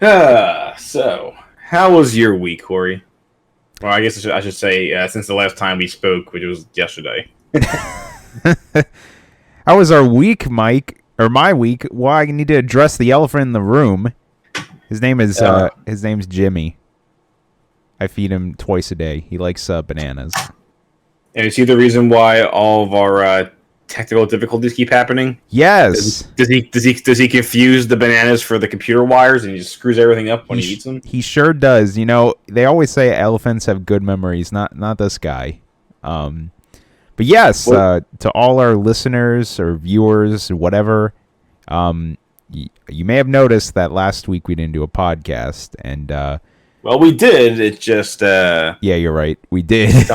So, how was your week, Corey? Well, I guess I should say since the last time we spoke, which was yesterday. How was our week, Mike? Or my week? Well, I need to address the elephant in the room. His name's Jimmy. I feed him twice a day. He likes bananas. And is he the reason why all of our technical difficulties keep happening? Yes. Does he confuse the bananas for the computer wires and he just screws everything up when he eats them? He sure does. You know, they always say elephants have good memories. Not this guy. But yes, to all our listeners or viewers, whatever, you may have noticed that last week we didn't do a podcast, and well, we did. It just yeah, you're right, we did.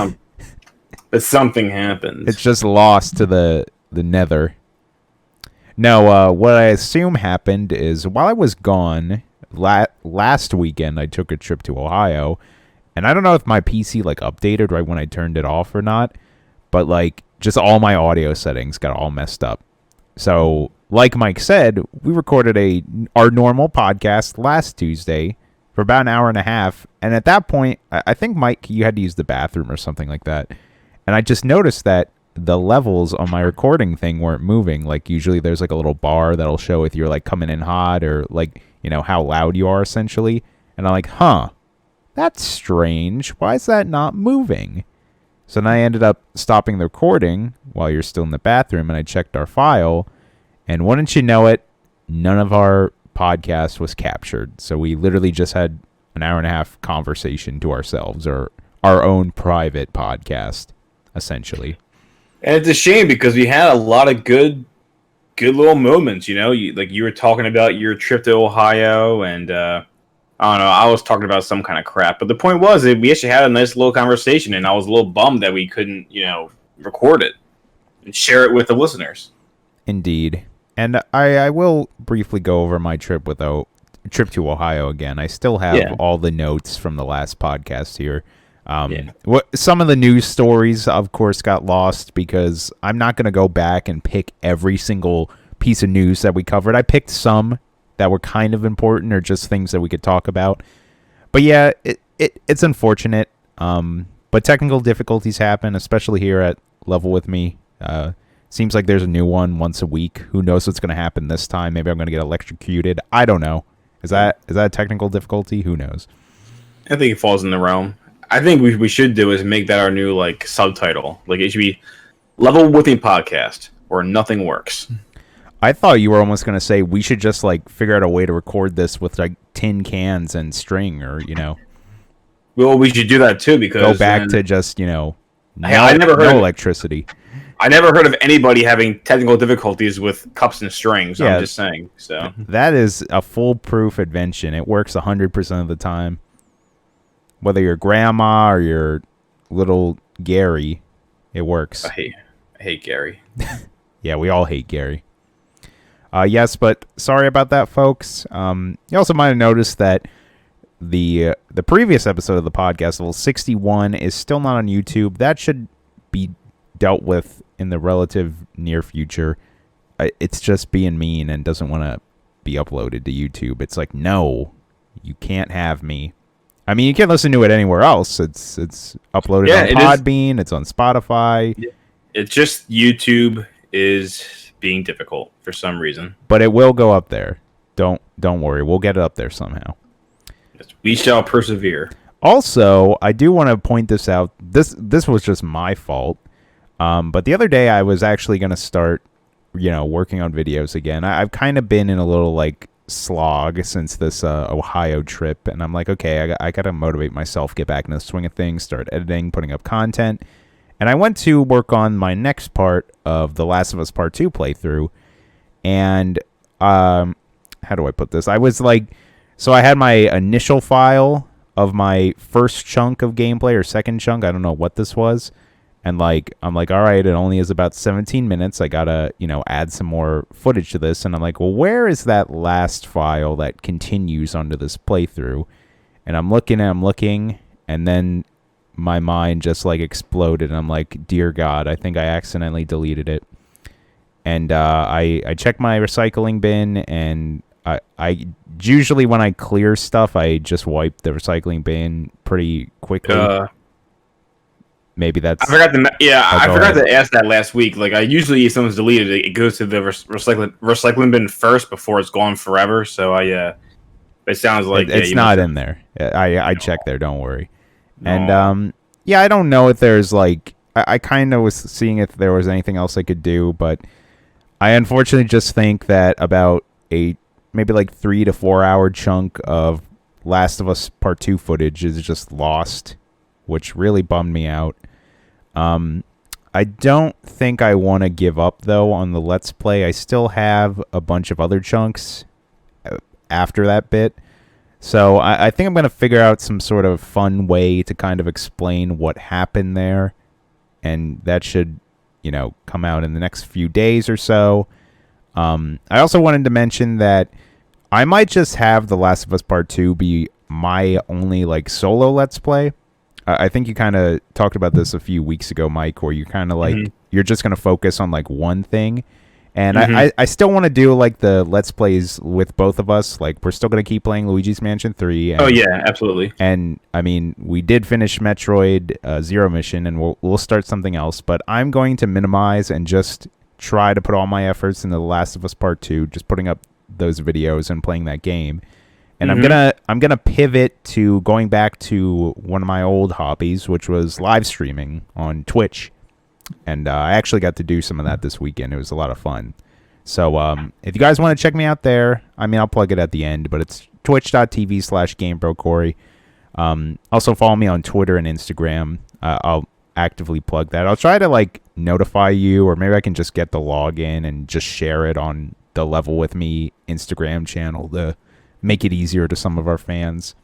But something happened. It's just lost to the nether. No, what I assume happened is while I was gone last weekend, I took a trip to Ohio, and I don't know if my PC like updated right when I turned it off or not. But, like, just all my audio settings got all messed up. So, like Mike said, we recorded our normal podcast last Tuesday for about an hour and a half. And at that point, I think, Mike, you had to use the bathroom or something like that. And I just noticed that the levels on my recording thing weren't moving. Like, usually there's, like, a little bar that'll show if you're, like, coming in hot or, like, you know, how loud you are, essentially. And I'm like, that's strange. Why is that not moving? So then I ended up stopping the recording while you're still in the bathroom, and I checked our file, and wouldn't you know it, none of our podcast was captured. So we literally just had an hour and a half conversation to ourselves, or our own private podcast, essentially. And it's a shame because we had a lot of good little moments, you know? You were talking about your trip to Ohio, and I don't know, I was talking about some kind of crap. But the point was that we actually had a nice little conversation, and I was a little bummed that we couldn't, record it and share it with the listeners. Indeed. And I will briefly go over my trip to Ohio again. I still have all the notes from the last podcast here. Some of the news stories, of course, got lost because I'm not going to go back and pick every single piece of news that we covered. I picked some that were kind of important or just things that we could talk about. But yeah, it's unfortunate. But technical difficulties happen, especially here at Level With Me. Seems like there's a new one once a week. Who knows what's going to happen this time? Maybe I'm going to get electrocuted. I don't know. Is that a technical difficulty? Who knows? I think it falls in the realm. I think we should do is make that our new subtitle. It should be Level With Me Podcast, where nothing works. I thought you were almost going to say we should just figure out a way to record this with tin cans and string or, Well, we should do that too because go back to just, no electricity. I never heard of anybody having technical difficulties with cups and strings. Yeah, I'm just saying. So that is a foolproof invention. It works 100% of the time. Whether you're grandma or you're little Gary, it works. I hate Gary. Yeah, we all hate Gary. Yes, but sorry about that, folks. You also might have noticed that the previous episode of the podcast, level 61, is still not on YouTube. That should be dealt with in the relative near future. It's just being mean and doesn't want to be uploaded to YouTube. It's like, no, you can't have me. I mean, you can't listen to it anywhere else. It's uploaded on Podbean. It's on Spotify. It's just YouTube is being difficult for some reason. But it will go up there. Don't worry. We'll get it up there somehow. Yes, we shall persevere. Also, I do want to point this out. This was just my fault. But the other day I was actually going to start, working on videos again. I've kind of been in a little slog since this Ohio trip, and I'm like, okay, I got to motivate myself, get back in the swing of things, start editing, putting up content. And I went to work on my next part of The Last of Us Part 2 playthrough. And how do I put this? I was so I had my initial file of my first chunk of gameplay or second chunk. I don't know what this was. And I'm like, all right, it only is about 17 minutes. I got to, add some more footage to this. And I'm like, well, where is that last file that continues onto this playthrough? And I'm looking, and then my mind just exploded. And I'm like, dear God, I think I accidentally deleted it. And I checked my recycling bin, and I usually when I clear stuff, I just wipe the recycling bin pretty quickly. Maybe that's... I forgot to... Yeah, I forgot ahead. to ask that last week. Like, I usually, if someone's deleted it, it goes to the recycling bin first before it's gone forever. So it sounds like... It's not in there. I checked there, don't worry. And, yeah, I don't know if there's, like... I kind of was seeing if there was anything else I could do, but I unfortunately just think that about maybe like 3 to 4 hour chunk of Last of Us Part 2 footage is just lost, which really bummed me out. I don't think I want to give up, though, on the Let's Play. I still have a bunch of other chunks after that bit. So I think I'm going to figure out some sort of fun way to kind of explain what happened there. And that should, come out in the next few days or so. I also wanted to mention that I might just have The Last of Us Part 2 be my only, solo Let's Play. I think you kind of talked about this a few weeks ago, Mike, where you kind of, you're just going to focus on, one thing. And I still want to do, the Let's Plays with both of us. We're still going to keep playing Luigi's Mansion 3. And, yeah, absolutely. And, I mean, we did finish Metroid Zero Mission, and we'll start something else. But I'm going to minimize and just try to put all my efforts into The Last of Us Part 2, just putting up those videos and playing that game. And I'm gonna pivot to going back to one of my old hobbies, which was live streaming on Twitch. And I actually got to do some of that this weekend. It was a lot of fun. So if you guys want to check me out there, I mean, I'll plug it at the end, but it's twitch.tv/GameBroCorey. Also follow me on Twitter and Instagram. I'll actively plug that. I'll try to notify you, or maybe I can just get the login and just share it on the Level With Me Instagram channel to make it easier to some of our fans.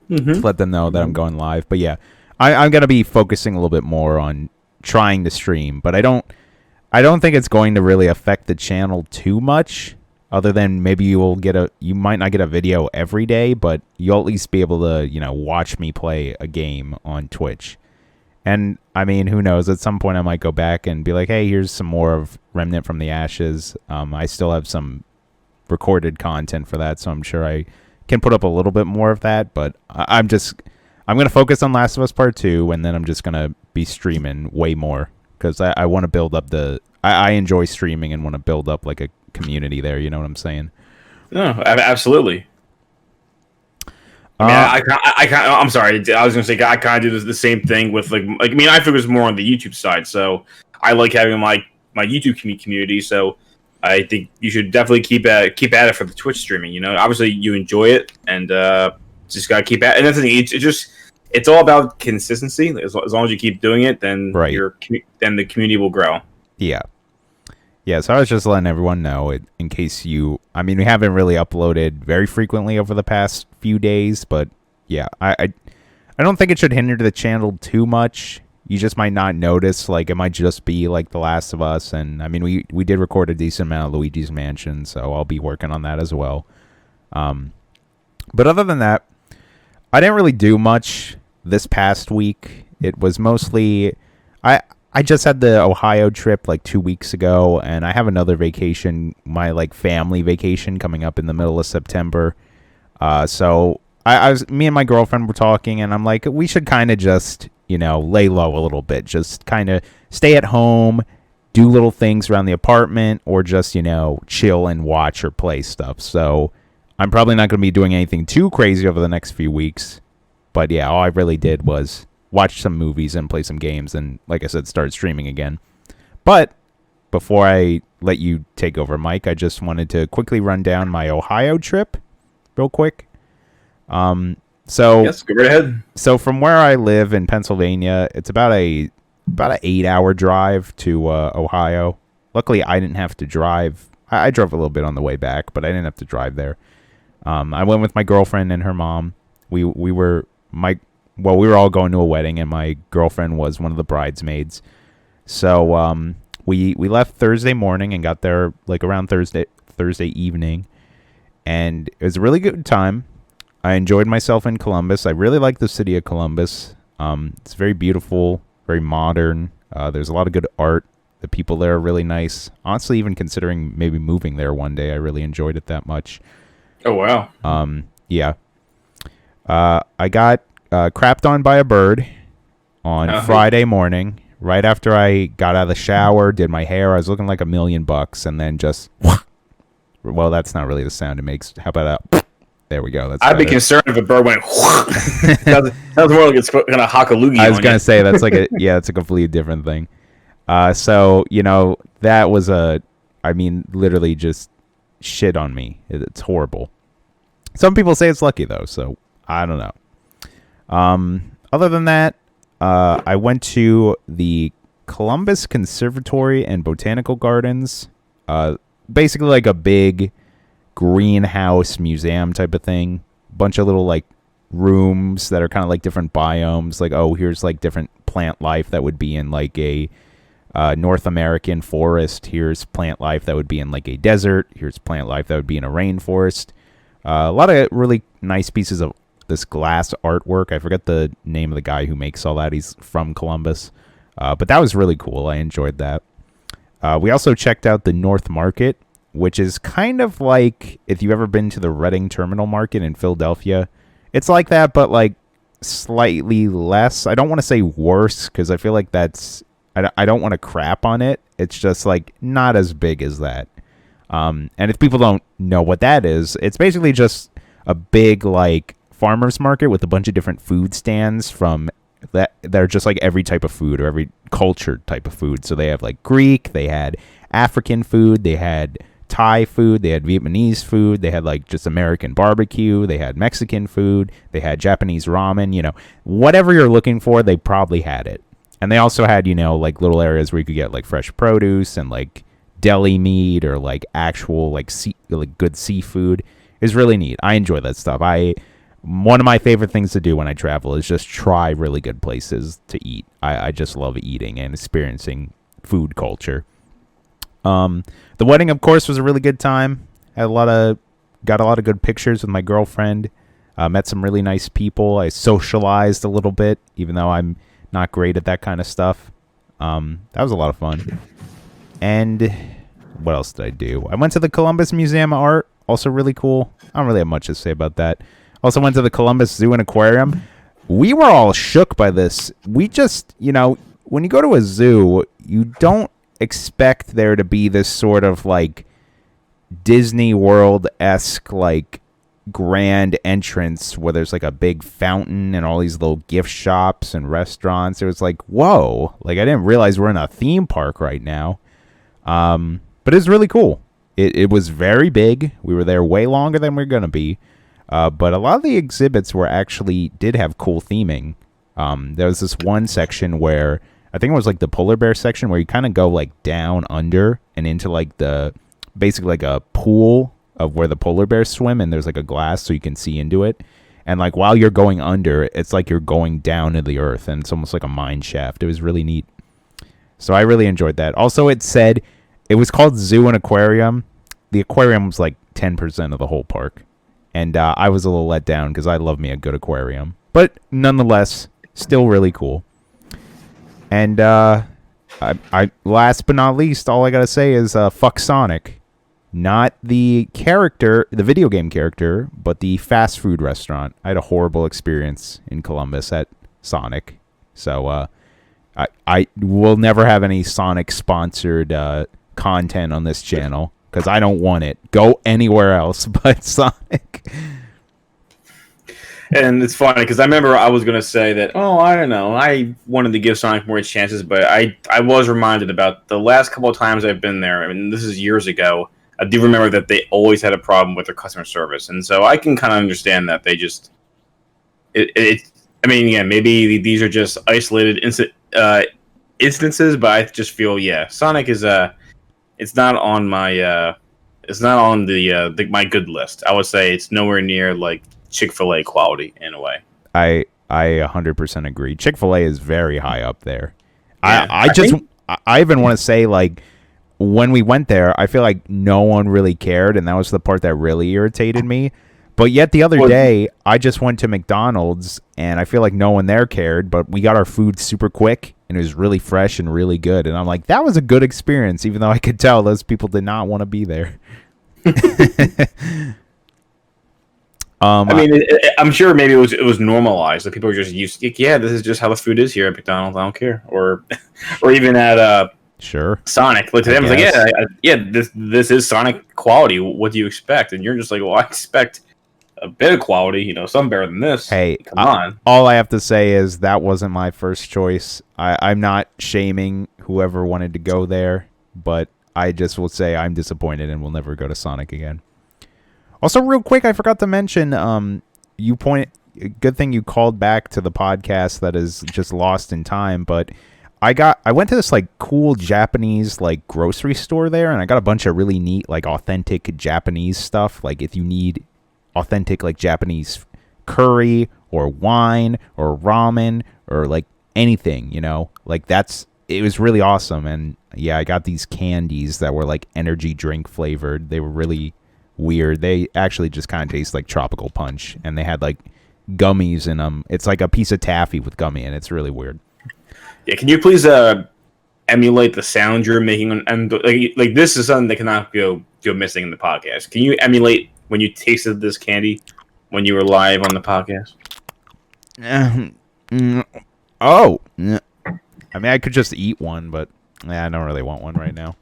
To let them know that I'm going live. But yeah, I'm going to be focusing a little bit more on trying to stream, but I don't think it's going to really affect the channel too much, other than maybe you might not get a video every day, but you'll at least be able to, watch me play a game on Twitch. And I mean, who knows, at some point I might go back and be like, hey, here's some more of Remnant from the Ashes. I still have some recorded content for that, so I'm sure I can put up a little bit more of that, but I'm going to focus on Last of Us Part 2, and then I'm just going to be streaming way more, because I want to build up I enjoy streaming and want to build up a community there, you know what I'm saying? No, absolutely. I'm sorry, I was going to say, I kind of do the same thing with, I focus more on the YouTube side, so I like having my YouTube community, so I think you should definitely keep at it for the Twitch streaming. Obviously you enjoy it, and just gotta keep at it. And that's the thing. It's all about consistency. As long as you keep doing it, then then the community will grow. Yeah. So I was just letting everyone know in case we haven't really uploaded very frequently over the past few days, but yeah, I don't think it should hinder the channel too much. You just might not notice, it might just be The Last of Us, and we did record a decent amount of Luigi's Mansion, so I'll be working on that as well. But other than that, I didn't really do much this past week. It was mostly, I just had the Ohio trip 2 weeks ago, and I have another vacation, my family vacation coming up in the middle of September. So me and my girlfriend were talking, and I'm like, we should kind of just, lay low a little bit. Just kind of stay at home, do little things around the apartment, or just, chill and watch or play stuff. So I'm probably not going to be doing anything too crazy over the next few weeks. But yeah, all I really did was watch some movies and play some games, and like I said, start streaming again. But before I let you take over, Mike, I just wanted to quickly run down my Ohio trip real quick. Yes, go right ahead. So from where I live in Pennsylvania, it's about an 8-hour drive to Ohio. Luckily, I didn't have to drive. I drove a little bit on the way back, but I didn't have to drive there. I went with my girlfriend and her mom. We were all going to a wedding, and my girlfriend was one of the bridesmaids. So we left Thursday morning and got there around Thursday evening, and it was a really good time. I enjoyed myself in Columbus. I really like the city of Columbus. It's very beautiful, very modern. There's a lot of good art. The people there are really nice. Honestly, even considering maybe moving there one day, I really enjoyed it that much. Oh wow. Yeah. I got crapped on by a bird on Friday morning, right after I got out of the shower, did my hair. I was looking like $1,000,000, and then just, well, that's not really the sound it makes. How about that? There we go. That's I'd be better. concerned if a bird went. That was more like it's gonna hock a loogie. I was gonna say that's like it's a completely different thing. So that was literally just shit on me. It's horrible. Some people say it's lucky though, so I don't know. Other than that, I went to the Columbus Conservatory and Botanical Gardens. Basically like a big greenhouse museum type of thing. Bunch of little like rooms that are kind of like different biomes. Like, oh, here's like different plant life that would be in like a North American forest. Here's plant life that would be in like a desert. Here's plant life that would be in a rainforest. A lot of really nice pieces of this glass artwork. I forget the name of the guy who makes all that. He's from Columbus. But that was really cool. I enjoyed that. We also checked out the North Market, which is kind of like if you've ever been to the Reading Terminal Market in Philadelphia. It's like that, but like slightly less. I don't want to say worse because I feel like I don't want to crap on it. It's just like not as big as that. And if people don't know what that is, it's basically just a big like farmer's market with a bunch of different food stands from that. They're just like every type of food or every culture type of food. So they have like Greek, they had African food, they had Thai food, they had Vietnamese food, they had like just American barbecue, they had Mexican food, they had Japanese ramen, whatever you're looking for, they probably had it. And they also had, like little areas where you could get like fresh produce and like deli meat or like actual like good seafood. It's really neat. I enjoy that stuff. One of my favorite things to do when I travel is just try really good places to eat. I just love eating and experiencing food culture. The wedding, of course, was a really good time. Got a lot of good pictures with my girlfriend. Met some really nice people. I socialized a little bit, even though I'm not great at that kind of stuff. That was a lot of fun. And what else did I do? I went to the Columbus Museum of Art. Also really cool. I don't really have much to say about that. Also went to the Columbus Zoo and Aquarium. We were all shook by this. We just, when you go to a zoo, you don't expect there to be this sort of like Disney World-esque like grand entrance where there's like a big fountain and all these little gift shops and restaurants. It was like, whoa, like I didn't realize we're in a theme park right now. But it's really cool. It was very big. We were there way longer than we we're gonna be. But a lot of the exhibits did have cool theming. There was this one section where I think it was like the polar bear section where you kind of go like down under and into like basically like a pool of where the polar bears swim, and there's like a glass so you can see into it. And like while you're going under, it's like you're going down to the earth, and it's almost like a mine shaft. It was really neat. So I really enjoyed that. Also, it was called Zoo and Aquarium. The aquarium was like 10% of the whole park. And I was a little let down because I love me a good aquarium. But nonetheless, still really cool. And I last but not least, all I got to say is fuck Sonic. Not the character, the video game character, but the fast food restaurant. I had a horrible experience in Columbus at Sonic. So I will never have any Sonic-sponsored content on this channel because I don't want it. Go anywhere else but Sonic. And it's funny because I remember I was going to say that, I don't know, I wanted to give Sonic more chances, but I was reminded about the last couple of times I've been there. I mean, this is years ago. I do remember that they always had a problem with their customer service. And so I can kind of understand that they just... maybe these are just isolated instances, but I just feel, Sonic is... it's not on my... it's not on my good list. I would say it's nowhere near, like, Chick-fil-A quality in a way. I 100% agree. Chick-fil-A is very high up there. Yeah, I even want to say, like, when we went there, I feel like no one really cared, and that was the part that really irritated me. But yet the other day, I just went to McDonald's, and I feel like no one there cared, but we got our food super quick, and it was really fresh and really good. And I'm like, that was a good experience, even though I could tell those people did not want to be there. I mean, I'm sure maybe it was normalized. That people are just used to, yeah, this is just how the food is here at McDonald's. I don't care. Or even at Sure. Sonic. Like to them, it's like, yeah, this is Sonic quality. What do you expect? And you're just like, well, I expect a bit of quality. You know, some better than this. Hey, come on. All I have to say is that wasn't my first choice. I'm not shaming whoever wanted to go there, but I just will say I'm disappointed and will never go to Sonic again. Also, real quick, I forgot to mention, good thing you called back to the podcast that is just lost in time, but I went to this like cool Japanese like grocery store there, and I got a bunch of really neat like authentic Japanese stuff. Like if you need authentic like Japanese curry or wine or ramen or like anything, you know, like it was really awesome. And yeah, I got these candies that were like energy drink flavored. They were really weird. They actually just kind of taste like tropical punch, and they had like gummies in them. It's like a piece of taffy with gummy, and it's really weird. Yeah, can you please emulate the sound you're making? And like this is something that cannot go missing in the podcast. Can you emulate when you tasted this candy when you were live on the podcast? Oh, I mean, I could just eat one, but I don't really want one right now.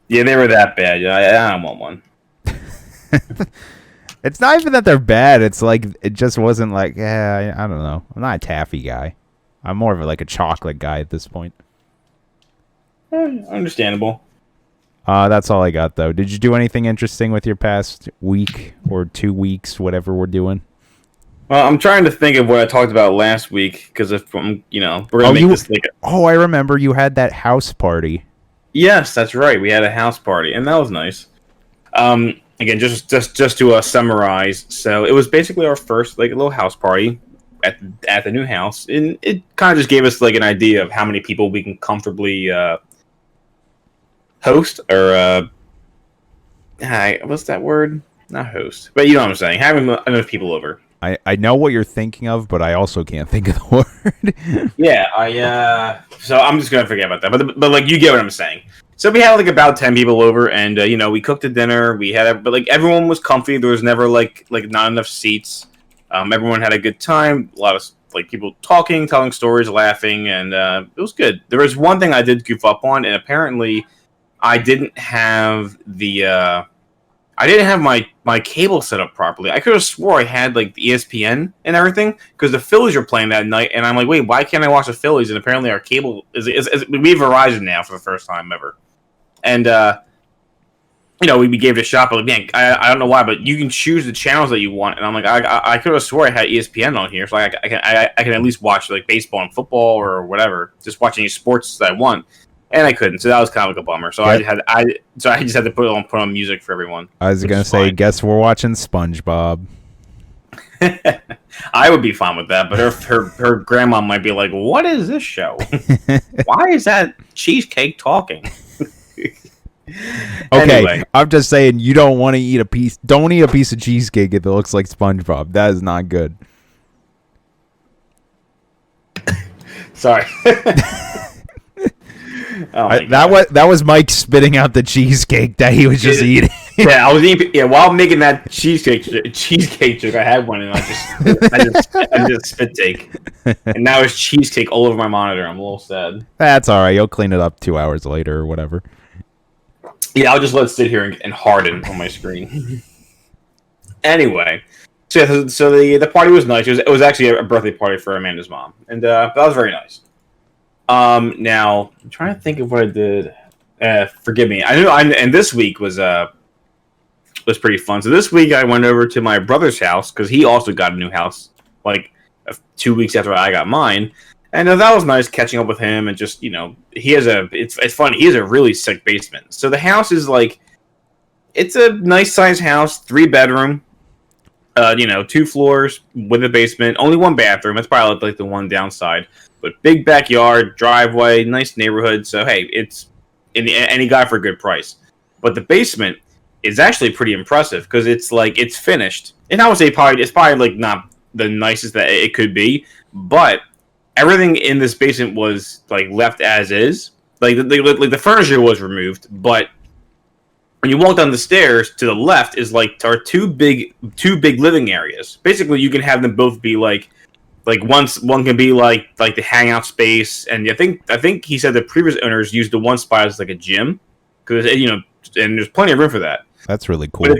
Yeah, they were that bad. I don't want one. It's not even that they're bad. It's like it just wasn't like, I don't know. I'm not a taffy guy. I'm more of like a chocolate guy at this point. Understandable. That's all I got, though. Did you do anything interesting with your past week or 2 weeks, whatever we're doing? Well, I'm trying to think of what I talked about last week, because if we're gonna make this like I remember you had that house party. Yes, that's right. We had a house party, and that was nice. Again, just to summarize, so it was basically our first like little house party at the new house, and it kind of just gave us like an idea of how many people we can comfortably host, or what's that word? Not host, but you know what I'm saying. Having enough people over. I know what you're thinking of, but I also can't think of the word. Yeah, so I'm just gonna forget about that. But like you get what I'm saying. So we had like about 10 people over, and we cooked a dinner. But like everyone was comfy. There was never like not enough seats. Everyone had a good time. A lot of like people talking, telling stories, laughing, and it was good. There was one thing I did goof up on, and apparently I didn't have my cable set up properly. I could have swore I had like the ESPN and everything because the Phillies were playing that night, and I'm like, wait, why can't I watch the Phillies? And apparently our cable is we have Verizon now for the first time ever, and we gave it a shot. But like, man, I don't know why, but you can choose the channels that you want, and I'm like, I could have swore I had ESPN on here, so I can at least watch like baseball and football or whatever, just watch any sports that I want. And I couldn't, so that was kind of like a bummer. So I just had to put on music for everyone. I was gonna say, guess we're watching SpongeBob. I would be fine with that, but her grandma might be like, "What is this show? Why is that Cheesecake talking?" Okay, anyway. I'm just saying you don't want to eat a piece. Don't eat a piece of cheesecake if it looks like SpongeBob. That is not good. Sorry. That was Mike spitting out the cheesecake that he was just eating. Yeah, I was eating. Yeah, while making that cheesecake joke, I had one, and I just spit take, and now it's cheesecake all over my monitor. I'm a little sad. That's all right. You'll clean it up 2 hours later or whatever. Yeah, I'll just let it sit here and harden on my screen. Anyway, so the party was nice. It was actually a birthday party for Amanda's mom, and that was very nice. Now I'm trying to think of what I did. Forgive me. And this week was pretty fun. So this week I went over to my brother's house because he also got a new house like 2 weeks after I got mine, and that was nice catching up with him. And just he has it's funny. He has a really sick basement. So the house is like it's a nice sized house, 3-bedroom. 2 floors with a basement, only 1 bathroom. That's probably like the one downside. But big backyard, driveway, nice neighborhood. So hey, it's any guy for a good price. But the basement is actually pretty impressive because it's finished. And I would say it's probably like not the nicest that it could be, but everything in this basement was like left as is. Like the furniture was removed, but when you walk down the stairs to the left is are two big living areas. Basically, you can have them both be like one can be like the hangout space, and I think he said the previous owners used the one spot as like a gym because and there's plenty of room for that. That's really cool.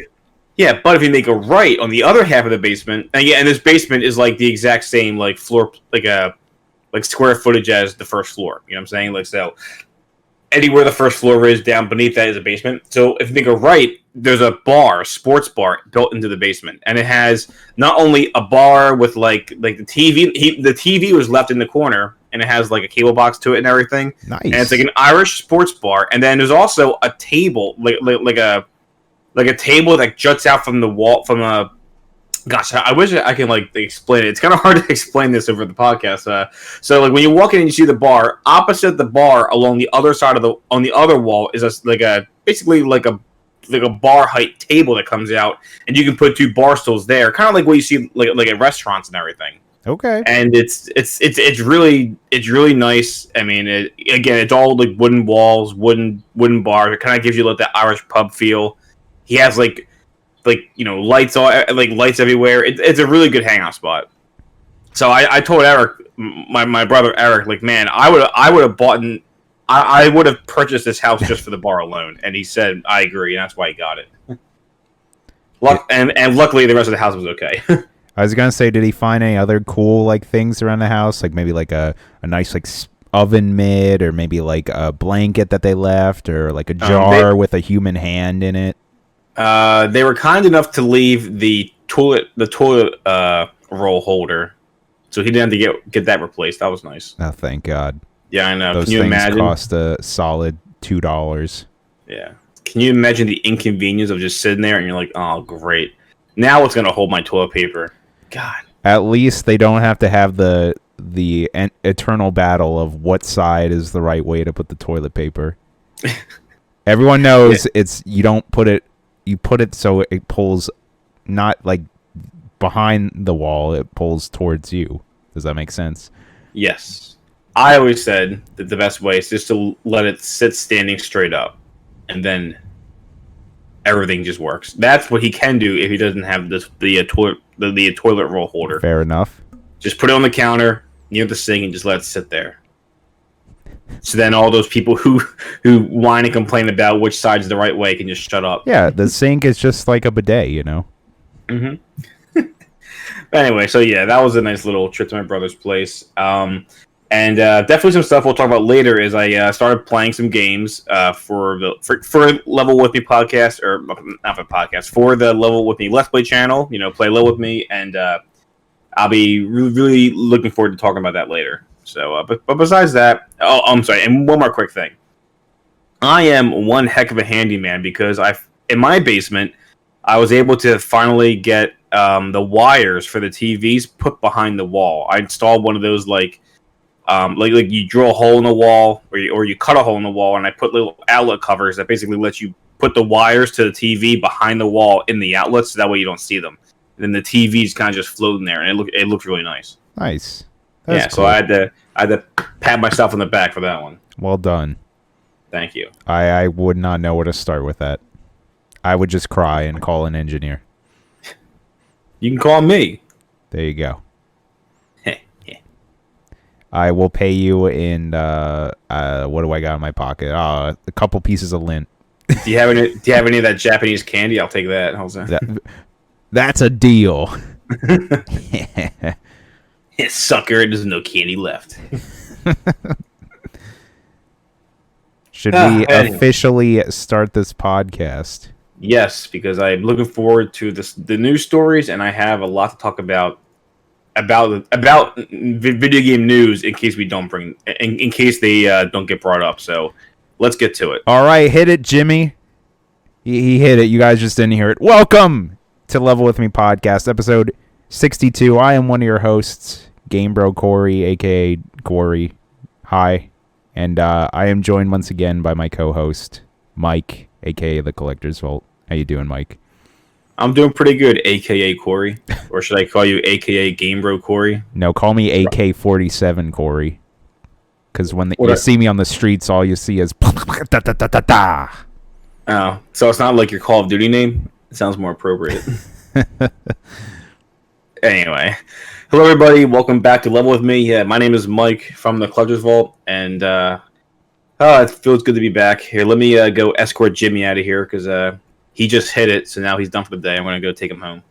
But if you make a right on the other half of the basement, and this basement is like the exact same like floor, like square footage as the first floor. You know what I'm saying? Like, so anywhere the first floor is, down beneath that is a basement. So if you make a right, there's a sports bar built into the basement, and it has not only a bar with like the TV. The TV was left in the corner, and it has like a cable box to it and everything. Nice. And it's like an Irish sports bar, and then there's also a table, like a table that juts out from the wall from a. Gosh, I wish I can like explain it. It's kind of hard to explain this over the podcast. So like when you walk in and you see the bar, opposite the bar along the other side on the other wall is basically like a bar height table that comes out, and you can put two bar stools there, kind of like what you see like at restaurants and everything. Okay. And it's really nice. I mean, again, it's all like wooden walls, wooden bars. It kind of gives you like that Irish pub feel. He has like lights lights everywhere. It's a really good hangout spot. So I told Eric, my brother Eric, like, man, I would have purchased this house just for the bar alone. And he said, I agree, and that's why he got it. And luckily the rest of the house was okay. I was gonna say, did he find any other cool like things around the house, like maybe like a nice like oven mitt, or maybe like a blanket that they left, or like a jar with a human hand in it? They were kind enough to leave the toilet roll holder, so he didn't have to get that replaced. That was nice. Oh, thank God. Yeah, I know. Those Can you things imagine? Cost a solid $2. Yeah. Can you imagine the inconvenience of just sitting there and you're like, oh, great. Now it's gonna hold my toilet paper. God. At least they don't have to have the eternal battle of what side is the right way to put the toilet paper. Everyone knows you don't put it. You put it so it pulls not like behind the wall, it pulls towards you. Does that make sense? Yes. I always said that the best way is just to let it sit standing straight up, and then everything just works. That's what he can do if he doesn't have the toilet roll holder. Fair enough. Just put it on the counter near the sink and just let it sit there. So then all those people who whine and complain about which side's the right way can just shut up. Yeah, the sink is just like a bidet, you know? Mm-hmm. Anyway, so yeah, that was a nice little trip to my brother's place. And definitely some stuff we'll talk about later is I started playing some games for Level With Me podcast, or not for podcast, for the Level With Me Let's Play channel. Play Level With Me, and I'll be really looking forward to talking about that later. So, but besides that, I'm sorry, and one more quick thing. I am one heck of a handyman because in my basement, I was able to finally get the wires for the TVs put behind the wall. I installed one of those like you drill a hole in the wall, or you cut a hole in the wall, and I put little outlet covers that basically let you put the wires to the TV behind the wall in the outlets, so that way you don't see them. And then the TV's kind of just floating there, and it looks really nice. Nice. That's cool. So I had to pat myself on the back for that one. Well done. Thank you. I would not know where to start with that. I would just cry and call an engineer. You can call me. There you go. I will pay you in what do I got in my pocket? A couple pieces of lint. Do you have any of that Japanese candy? I'll take that. How's that? That's a deal. Sucker, there's no candy left. Should we officially start this podcast? Yes, because I'm looking forward to the news stories, and I have a lot to talk about video game news in case we don't in case they don't get brought up. So let's get to it. All right, hit it, Jimmy. He hit it. You guys just didn't hear it. Welcome to Level With Me podcast, episode 62. I am one of your hosts, Game Bro Corey, aka Corey. Hi, and I am joined once again by my co-host Mike, aka The Collector's Vault. How you doing, Mike? I'm doing pretty good, aka Corey. Or should I call you aka Game Bro Corey? No, call me AK-47 Corey. Because when you see me on the streets, all you see is da da da da da. Oh, so it's not like your Call of Duty name? It sounds more appropriate. Anyway. Hello, everybody. Welcome back to Level With Me. Yeah, my name is Mike from the Collector's Vault, and it feels good to be back. Here, let me go escort Jimmy out of here, because he just hit it, so now he's done for the day. I'm going to go take him home.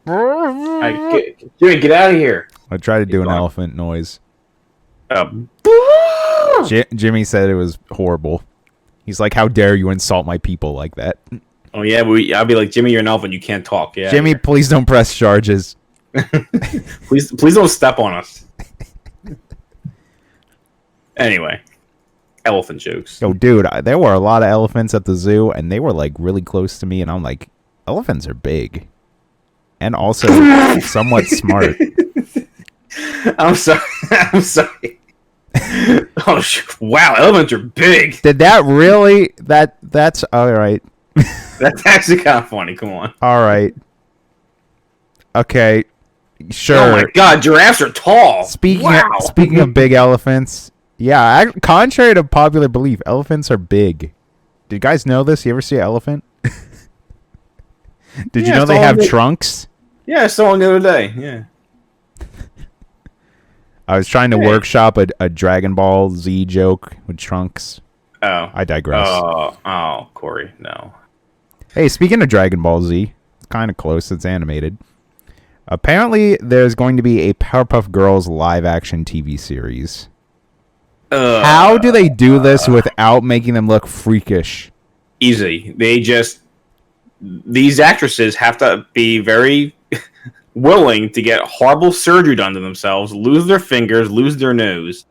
Jimmy, get out of here. I tried to do an elephant noise. Um, Jimmy said it was horrible. He's like, how dare you insult my people like that? Oh, yeah, I'll be like, Jimmy, you're an elephant. You can't talk. Yeah, Jimmy, please don't press charges. please don't step on us. Anyway, elephant jokes. Yo, dude, there were a lot of elephants at the zoo, and they were like really close to me, and I'm like, elephants are big, and also somewhat smart. I'm sorry. I'm sorry. Oh, wow, elephants are big. Did that really? That's all right. That's actually kind of funny. Come on. All right. Okay. Sure. Oh my God, giraffes are tall. Speaking of big elephants, yeah, contrary to popular belief, elephants are big. Did you guys know this? You ever see an elephant? Did you know they have trunks? Yeah, I saw one the other day. Yeah. I was trying to workshop a Dragon Ball Z joke with trunks. Oh. I digress. Oh, Corey, no. Hey, speaking of Dragon Ball Z, it's kind of close. It's animated. Apparently, there's going to be a Powerpuff Girls live-action TV series. How do they do this without making them look freakish? Easy. These actresses have to be very willing to get horrible surgery done to themselves, lose their fingers, lose their nose,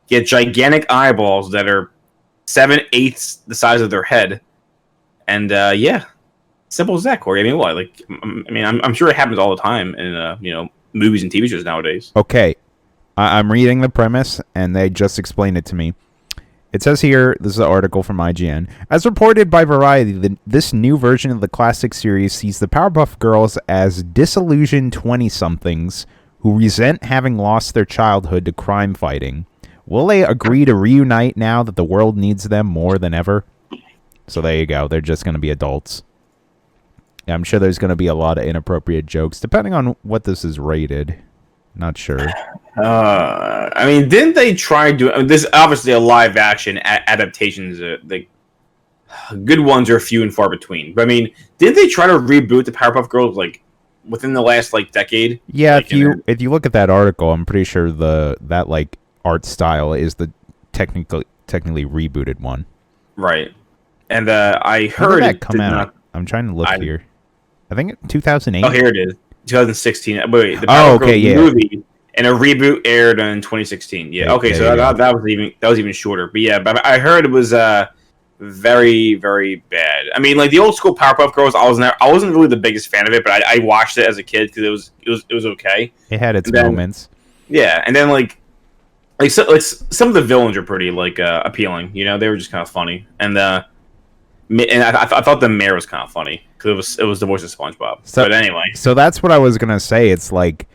get gigantic eyeballs that are 7/8 the size of their head, and yeah. Simple as that, Corey. I mean, what? Like, I'm sure it happens all the time in movies and TV shows nowadays. Okay, I'm reading the premise, and they just explained it to me. It says here, this is an article from IGN. As reported by Variety, this new version of the classic series sees the Powerpuff Girls as disillusioned 20-somethings who resent having lost their childhood to crime fighting. Will they agree to reunite now that the world needs them more than ever? So there you go. They're just going to be adults. I'm sure there's going to be a lot of inappropriate jokes, depending on what this is rated. Not sure. I mean, didn't they try to... I mean, this is obviously a live-action adaptations. Good ones are few and far between. But, I mean, didn't they try to reboot the Powerpuff Girls, like, within the last, like, decade? Yeah, like, if you look at that article, I'm pretty sure that like, art style is the technically rebooted one. Right. And I heard... When did that come out? I'm trying to look here. I think 2008. Oh, here it is. 2016. Wait, the Powerpuff Girls movie and a reboot aired in 2016. Yeah. Okay, so that was even shorter. But yeah, but I heard it was very, very bad. I mean, like the old school Powerpuff Girls, I wasn't really the biggest fan of it, but I watched it as a kid because it was okay. It had its moments. Yeah, and then like some of the villains are pretty like appealing. You know, they were just kind of funny, and I thought the mayor was kind of funny because it was the voice of SpongeBob. But anyway, so that's what I was gonna say. It's like,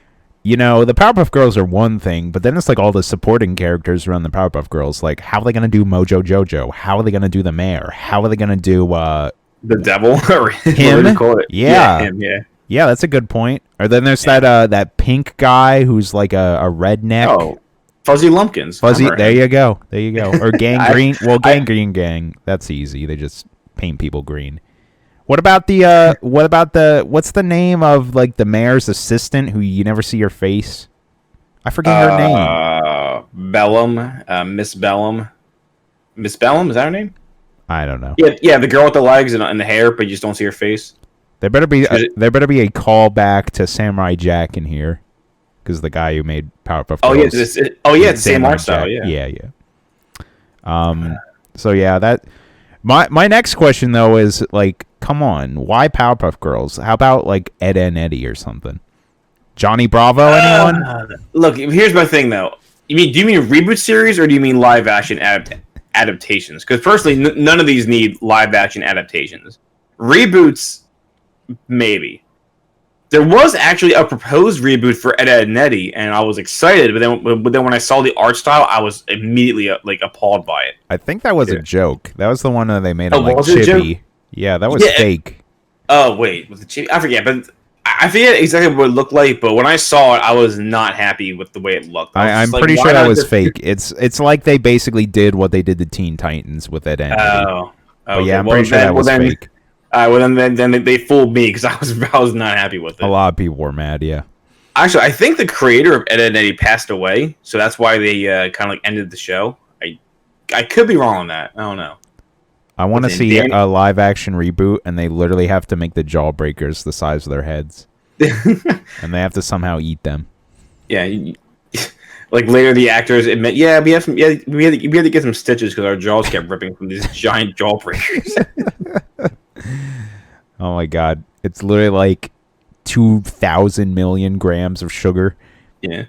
the Powerpuff Girls are one thing, but then it's like all the supporting characters around the Powerpuff Girls. Like, how are they gonna do Mojo Jojo? How are they gonna do the mayor? How are they gonna do the devil? Him? Yeah, him. Yeah. Yeah, that's a good point. Or then there's that pink guy who's like a redneck. Oh, Fuzzy Lumpkins. Fuzzy. There you go. Or Gang Green. Well, Gang Gang. That's easy. They just paint people green. What about what's the name of like the mayor's assistant who you never see her face? I forget her name. Bellum, Miss Bellum. Miss Bellum, is that her name? I don't know. Yeah, the girl with the legs and the hair, but you just don't see her face. There better be a callback to Samurai Jack in here, because the guy who made Powerpuff Girls. It's the same art style. Yeah. So yeah, that. My next question though is like, come on, why Powerpuff Girls? How about like Ed, Edd n Eddy or something? Johnny Bravo, anyone? Look, here's my thing though. Do you mean reboot series or do you mean live action adaptations? Because personally, none of these need live action adaptations. Reboots, maybe. There was actually a proposed reboot for Ed, Edd n Eddy, and I was excited. But then when I saw the art style, I was immediately like appalled by it. I think that was a joke. That was the one that they made like chibi. Yeah, that was fake. Oh wait, was it I forget, but I forget exactly what it looked like. But when I saw it, I was not happy with the way it looked. I'm pretty sure that was fake. It's like they basically did what they did to Teen Titans with that entity. Oh, but yeah, I'm pretty sure that was fake. Then they fooled me because I was not happy with it. A lot of people were mad. Yeah. Actually, I think the creator of Ed, Edd n Eddy passed away, so that's why they kind of like ended the show. I could be wrong on that. I don't know. I want to see a live action reboot, and they literally have to make the jawbreakers the size of their heads, and they have to somehow eat them. Yeah, like later the actors admit, we had to get some stitches because our jaws kept ripping from these giant jawbreakers. Oh my god, it's literally like 2,000 million grams of sugar. Yeah,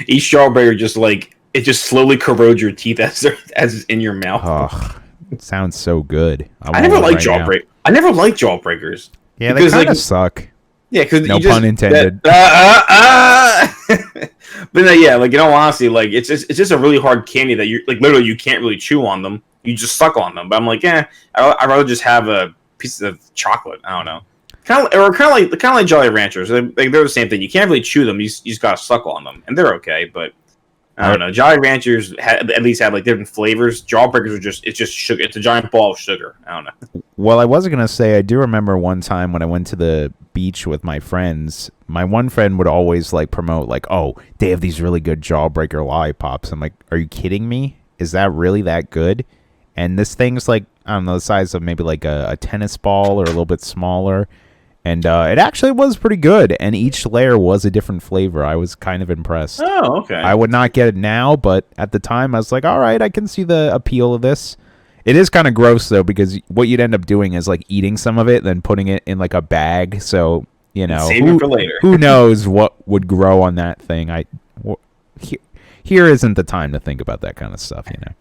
each jawbreaker just slowly corrodes your teeth as it's in your mouth. Oh, it sounds so good. I never liked jawbreakers. Yeah, they kind of suck. Yeah, because no pun intended. But no, yeah, like in all honesty, like it's just a really hard candy that you like literally you can't really chew on them. You just suck on them. But I'm like, I'd rather just have a piece of chocolate. I don't know. Kind of like Jolly Ranchers. They're the same thing. You can't really chew them. You just gotta suck on them, and they're okay. But I don't know. Jolly Ranchers at least have like different flavors. Jawbreakers are it's just sugar. It's a giant ball of sugar. I don't know. Well, I wasn't gonna say. I do remember one time when I went to the beach with my friends. My one friend would always like promote like, "Oh, they have these really good Jawbreaker lollipops." I'm like, "Are you kidding me? Is that really that good?" And this thing's like, I don't know, the size of maybe like a tennis ball or a little bit smaller. And it actually was pretty good, and each layer was a different flavor. I was kind of impressed. Oh, okay. I would not get it now, but at the time, I was like, all right, I can see the appeal of this. It is kind of gross, though, because what you'd end up doing is like eating some of it, then putting it in like a bag. So, you know, save it for later. Who knows what would grow on that thing? Here isn't the time to think about that kind of stuff, you know.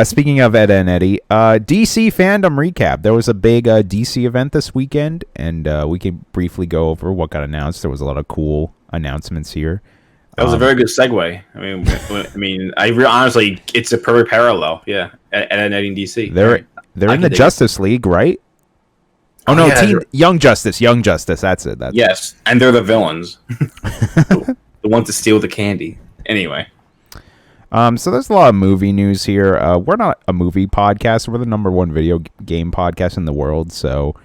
Speaking of Ed, Edd n Eddy, DC fandom recap. There was a big DC event this weekend, and we can briefly go over what got announced. There was a lot of cool announcements here. That was a very good segue. Honestly, it's a perfect parallel. Yeah, Ed, Edd n Eddy in DC. They're in the Justice League, right? Oh no, yeah, Young Justice. That's it. Yes, and they're the villains, the ones to steal the candy. Anyway. So there's a lot of movie news here. We're not a movie podcast. We're the #1 video game podcast in the world. So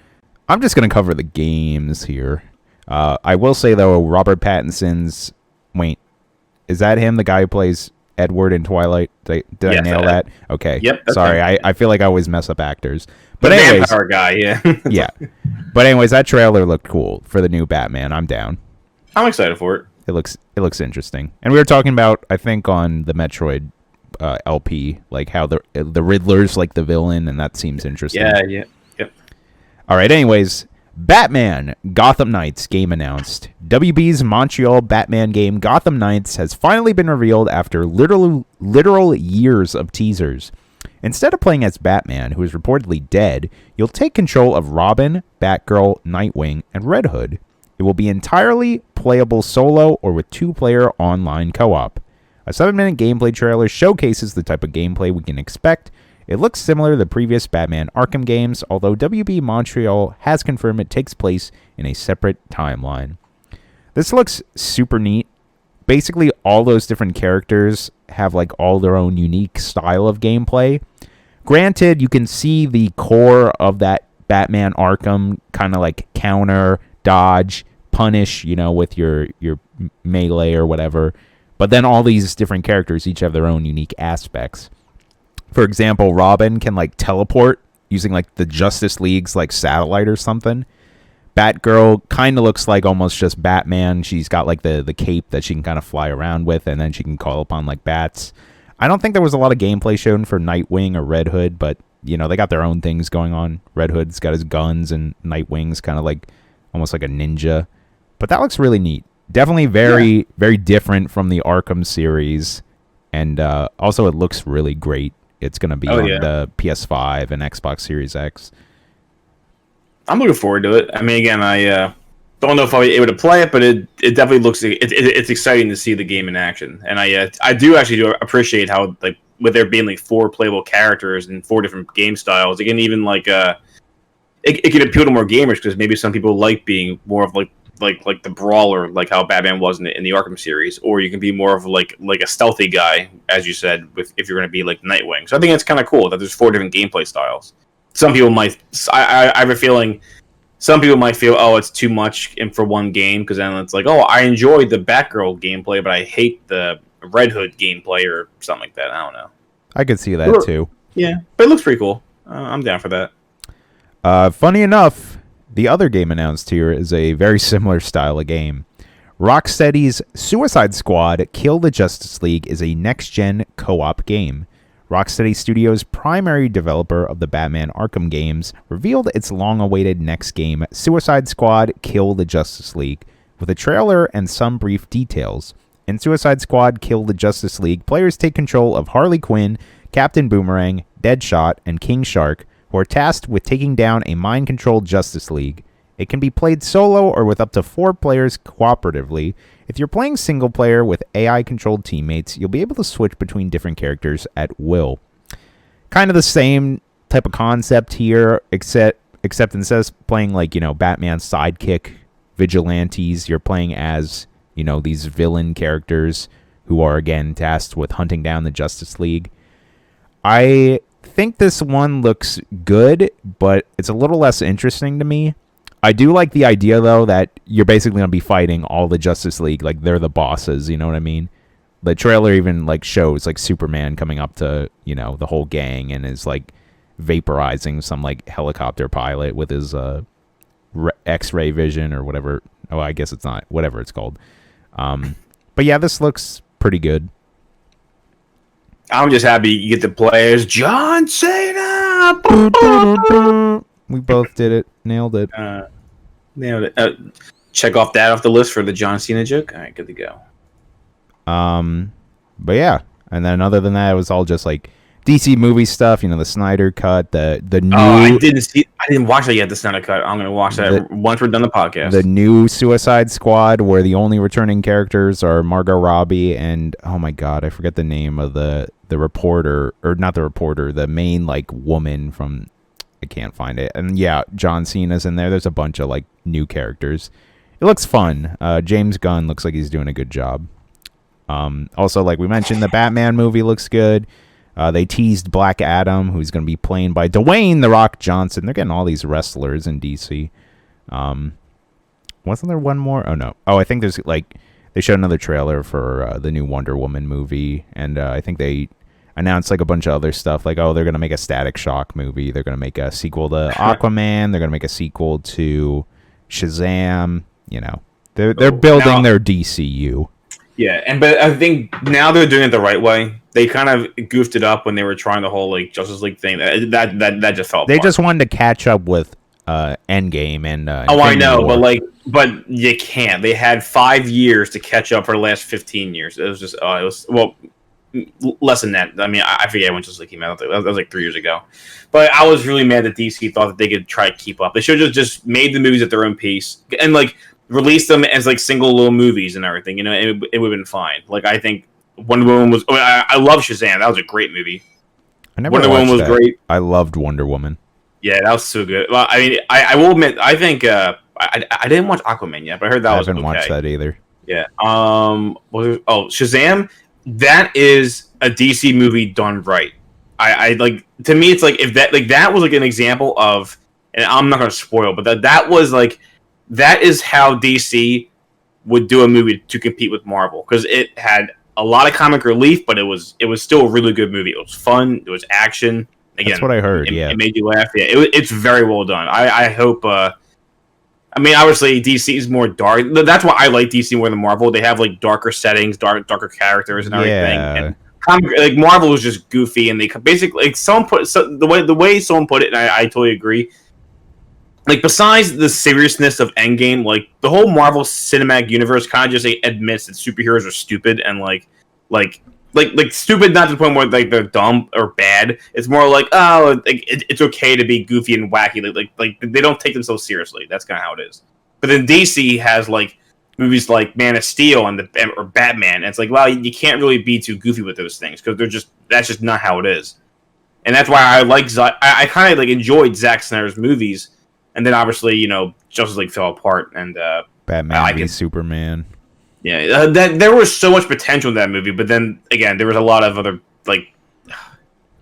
I'm just going to cover the games here. I will say, though, Robert Pattinson's... Wait, is that him, the guy who plays Edward in Twilight? Did I nail that? Okay. Yep. Sorry, I feel like I always mess up actors. But anyways, vampire guy, yeah. Yeah. But anyways, that trailer looked cool for the new Batman. I'm down. I'm excited for it. It looks interesting. And we were talking about, I think, on the Metroid LP, like how the Riddler's like the villain, and that seems interesting. Yeah. Yep. All right. Anyways, Batman Gotham Knights game announced. WB's Montreal Batman game Gotham Knights has finally been revealed after literal years of teasers. Instead of playing as Batman, who is reportedly dead, you'll take control of Robin, Batgirl, Nightwing, and Red Hood. It will be entirely playable solo or with 2-player online co-op. A 7-minute gameplay trailer showcases the type of gameplay we can expect. It looks similar to the previous Batman Arkham games, although WB Montreal has confirmed it takes place in a separate timeline. This looks super neat. Basically, all those different characters have like all their own unique style of gameplay. Granted, you can see the core of that Batman Arkham kind of like counter, dodge, punish, you know, with your melee or whatever. But then all these different characters each have their own unique aspects. For example, Robin can like teleport using like the Justice League's like satellite or something. Batgirl kind of looks like almost just Batman. She's got like the cape that she can kind of fly around with, and then she can call upon like bats. I don't think there was a lot of gameplay shown for Nightwing or Red Hood, but you know, they got their own things going on. Red Hood's got his guns, and Nightwing's kind of like almost like a ninja. But that looks really neat. Definitely very different from the Arkham series. And also it looks really great. It's going to be on the PS5 and Xbox Series X. I'm looking forward to it. I mean, again, I don't know if I'll be able to play it, but it definitely looks it's exciting to see the game in action. And I do appreciate how like with there being like 4 playable characters and 4 different game styles, it can even like it can appeal to more gamers because maybe some people like being more of like the brawler, like how Batman was in the Arkham series, or you can be more of like a stealthy guy, as you said, if you're going to be like Nightwing. So I think it's kind of cool that there's 4 different gameplay styles. Some people might, I have a feeling, some people might feel, oh, it's too much for one game, because then it's like, oh, I enjoyed the Batgirl gameplay, but I hate the Red Hood gameplay or something like that. I don't know. I could see that too. Yeah, but it looks pretty cool. I'm down for that. Funny enough, the other game announced here is a very similar style of game. Rocksteady's Suicide Squad Kill the Justice League is a next-gen co-op game. Rocksteady Studios' primary developer of the Batman Arkham games revealed its long-awaited next game, Suicide Squad Kill the Justice League, with a trailer and some brief details. In Suicide Squad Kill the Justice League, players take control of Harley Quinn, Captain Boomerang, Deadshot, and King Shark, who are tasked with taking down a mind-controlled Justice League. It can be played solo or with up to 4 players cooperatively. If you're playing single-player with AI-controlled teammates, you'll be able to switch between different characters at will. Kind of the same type of concept here, except instead of playing like, Batman's sidekick vigilantes, you're playing as, these villain characters who are, again, tasked with hunting down the Justice League. I think this one looks good, but it's a little less interesting to me. I do like the idea, though, that you're basically going to be fighting all the Justice League. Like, they're the bosses, you know what I mean? The trailer even, shows, Superman coming up to, the whole gang and is, vaporizing some, helicopter pilot with his X-ray vision or whatever. Oh, I guess it's not. Whatever it's called. But, yeah, this looks pretty good. I'm just happy you get to play as John Cena! We both did it. Nailed it. Nailed it. Check off the list for the John Cena joke. All right, good to go. But yeah, and then other than that, it was all just DC movie stuff. The Snyder cut, the new. Oh, I didn't watch that yet. The Snyder cut. I'm gonna watch that once we're done the podcast. The new Suicide Squad, where the only returning characters are Margot Robbie and oh my god, I forget the name of the reporter, or not the reporter, the main woman from. I can't find it. And yeah, John Cena's in there. There's a bunch of new characters. It looks fun. James Gunn looks like he's doing a good job. Also, like we mentioned, the Batman movie looks good. They teased Black Adam, who's going to be played by Dwayne "The Rock" Johnson. They're getting all these wrestlers in DC. Wasn't there one more? Oh no. Oh, I think there's they showed another trailer for the new Wonder Woman movie, and I think they announced a bunch of other stuff, they're going to make a Static Shock movie, they're going to make a sequel to Aquaman, they're going to make a sequel to Shazam. They're building their DCU. Yeah, but I think now they're doing it the right way. They kind of goofed it up when they were trying the whole Justice League thing. That just felt. They just wanted to catch up with Endgame and. I know, War. but you can't. They had 5 years to catch up for the last 15 years. It was just less than that. I mean, I forget when Justice League came out. That was 3 years ago. But I was really mad that DC thought that they could try to keep up. They should have just made the movies at their own pace and release them as single little movies and everything. It would have been fine. I think Wonder Woman was. I love Shazam. That was a great movie. Wonder Woman was great. I loved Wonder Woman. Yeah, that was so good. Well, I mean, I will admit, I think I didn't watch Aquaman yet, but I heard that was okay. I haven't watched that either. Yeah. Shazam. That is a DC movie done right. I to me it's if that was an example of, and I'm not going to spoil, but that was that is how DC would do a movie to compete with Marvel, because it had a lot of comic relief, but it was still a really good movie. It was fun. It was action. Again, that's what I heard. It made you laugh. Yeah, it's very well done. I hope. I mean, obviously, DC is more dark. That's why I like DC more than Marvel. They have darker settings, darker characters, and everything. Yeah. And Marvel is just goofy, and they basically someone put the way someone put it, and I totally agree. Besides the seriousness of Endgame, the whole Marvel Cinematic Universe kind of just admits that superheroes are stupid and stupid, not to the point where they're dumb or bad. It's more it's okay to be goofy and wacky. They don't take themselves seriously. That's kind of how it is. But then DC has movies like Man of Steel or Batman. And it's like, well, you can't really be too goofy with those things because that's just not how it is. And that's why I kind of like enjoyed Zack Snyder's movies, and then obviously Justice League fell apart, and Batman v Superman. Yeah, there was so much potential in that movie, but then again, there was a lot of other like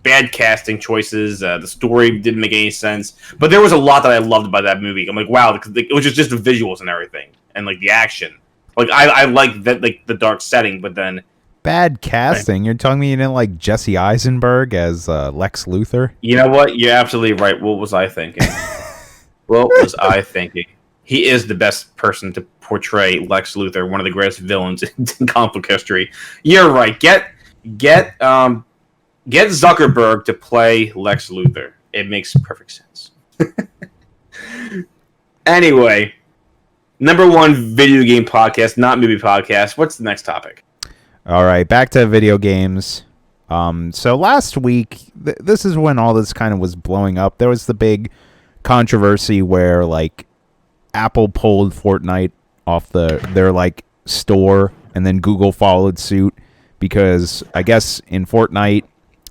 bad casting choices. The story didn't make any sense, but there was a lot that I loved about that movie. I'm like, wow, it was just the visuals and everything, and like the action. Like I like that, like the dark setting, but then bad casting. You're telling me you didn't like Jesse Eisenberg as Lex Luthor? You know what? You're absolutely right. What was I thinking? He is the best person to portray Lex Luthor, one of the greatest villains in comic book history. You're right. Get Zuckerberg to play Lex Luthor. It makes perfect sense. Anyway, number one video game podcast, not movie podcast. What's the next topic? All right, back to video games. So last week, this is when all this kind of was blowing up. There was the big controversy where like Apple pulled Fortnite off their like store, and then Google followed suit because I guess in Fortnite,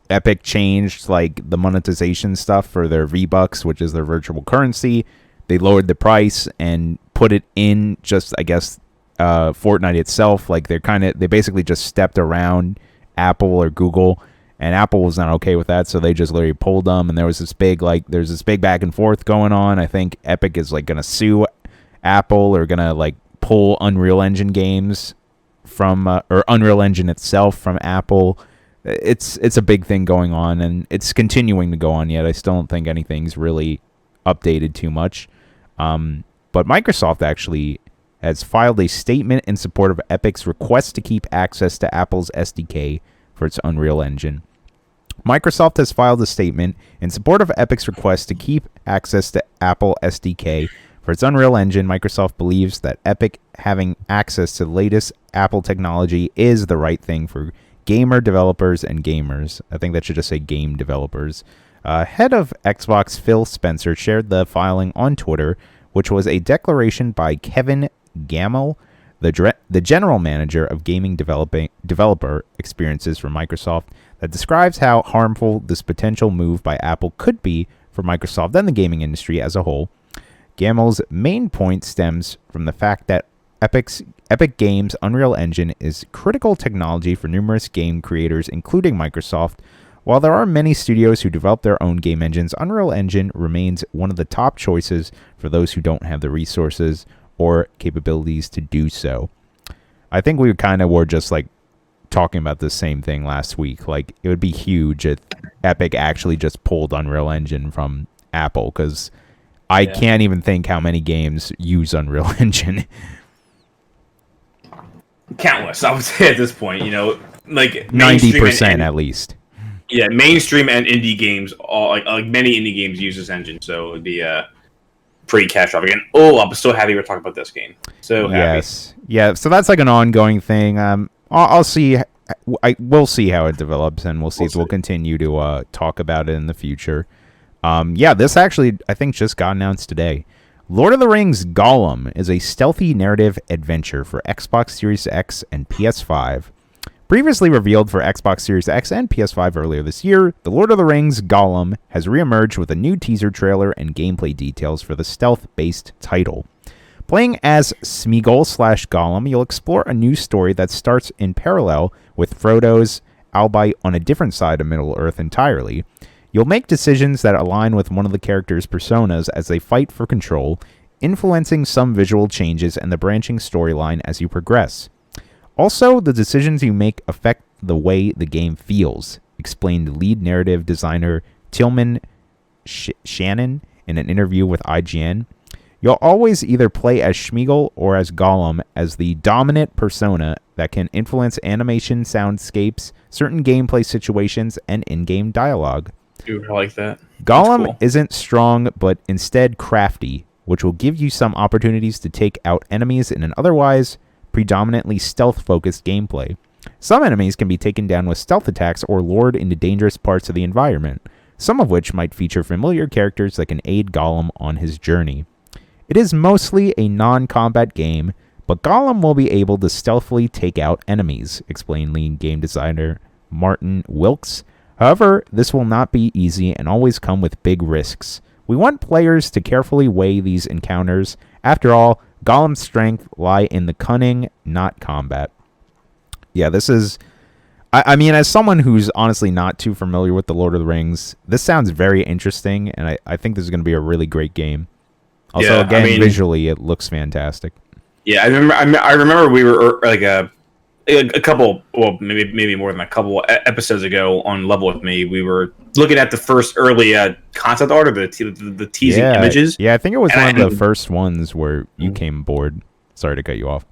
Epic changed like the monetization stuff for their V-Bucks, which is their virtual currency. They lowered the price and put it in just, I guess, Fortnite itself. Like they basically just stepped around Apple or Google, and Apple was not okay with that, so they just literally pulled them. And there's this big back and forth going on. I think Epic is like gonna sue Apple or gonna like pull Unreal Engine games from or Unreal Engine itself from Apple. It's a big thing going on, and it's continuing to go on yet. I still don't think anything's really updated too much. But Microsoft actually has filed a statement in support of Epic's request to keep access to Apple's SDK for its Unreal Engine. Microsoft has filed a statement in support of Epic's request to keep access to Apple SDK for its Unreal Engine. Microsoft believes that Epic having access to the latest Apple technology is the right thing for gamer developers and gamers. I think that should just say game developers. Head of Xbox Phil Spencer shared the filing on Twitter, which was a declaration by Kevin Gamel, the general manager of gaming developer experiences for Microsoft, that describes how harmful this potential move by Apple could be for Microsoft and the gaming industry as a whole. Gamel's main point stems from the fact that Epic Games' Unreal Engine is critical technology for numerous game creators, including Microsoft. While there are many studios who develop their own game engines, Unreal Engine remains one of the top choices for those who don't have the resources or capabilities to do so. I think we kind of were just like talking about the same thing last week. Like, it would be huge if Epic actually just pulled Unreal Engine from Apple, because I can't even think how many games use Unreal Engine. Countless, I would say at this point. Like 90% at least. Yeah, mainstream and indie games, all like many indie games use this engine, so it'd be pretty catastrophic. And I'm so happy we're talking about this game. So happy. Yes, yeah. So that's like an ongoing thing. I'll see. We'll see how it develops, and we'll see if we'll continue to talk about it in the future. This actually I think just got announced today. Lord of the Rings Gollum is a stealthy narrative adventure for Xbox Series X and PS5. Previously revealed for Xbox Series X and PS5 earlier this year, The Lord of the Rings Gollum has reemerged with a new teaser trailer and gameplay details for the stealth-based title. Playing as Smeagol/Gollum, you'll explore a new story that starts in parallel with Frodo's, albeit on a different side of Middle-earth entirely. You'll make decisions that align with one of the characters' personas as they fight for control, influencing some visual changes and the branching storyline as you progress. Also, the decisions you make affect the way the game feels, explained lead narrative designer Tillman Shannon in an interview with IGN. You'll always either play as Smeagol or as Gollum as the dominant persona that can influence animation, soundscapes, certain gameplay situations, and in-game dialogue. Dude, I like that. Gollum isn't strong, but instead crafty, which will give you some opportunities to take out enemies in an otherwise predominantly stealth-focused gameplay. Some enemies can be taken down with stealth attacks or lured into dangerous parts of the environment, some of which might feature familiar characters that can aid Gollum on his journey. It is mostly a non-combat game, but Gollum will be able to stealthily take out enemies, explained lead game designer Martin Wilkes. However, this will not be easy and always come with big risks. We want players to carefully weigh these encounters. After all, Gollum's strength lie in the cunning, not combat. Yeah, this is... I mean, as someone who's honestly not too familiar with The Lord of the Rings, this sounds very interesting, and I think this is going to be a really great game. Also, visually, it looks fantastic. Yeah, I remember we were like a couple, well, maybe more than a couple episodes ago on Level With Me. We were looking at the first early concept art, or the teasing images. Yeah, I think it was one of the first ones where you came aboard. Sorry to cut you off.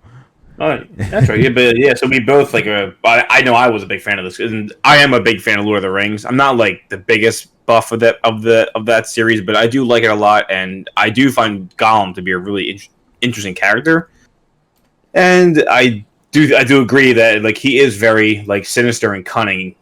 Oh, that's right. So we both I know I was a big fan of this, and I am a big fan of Lord of the Rings. I'm not like the biggest buff of that series, but I do like it a lot, and I do find Gollum to be a really interesting character. And I do agree that like he is very like sinister and cunning.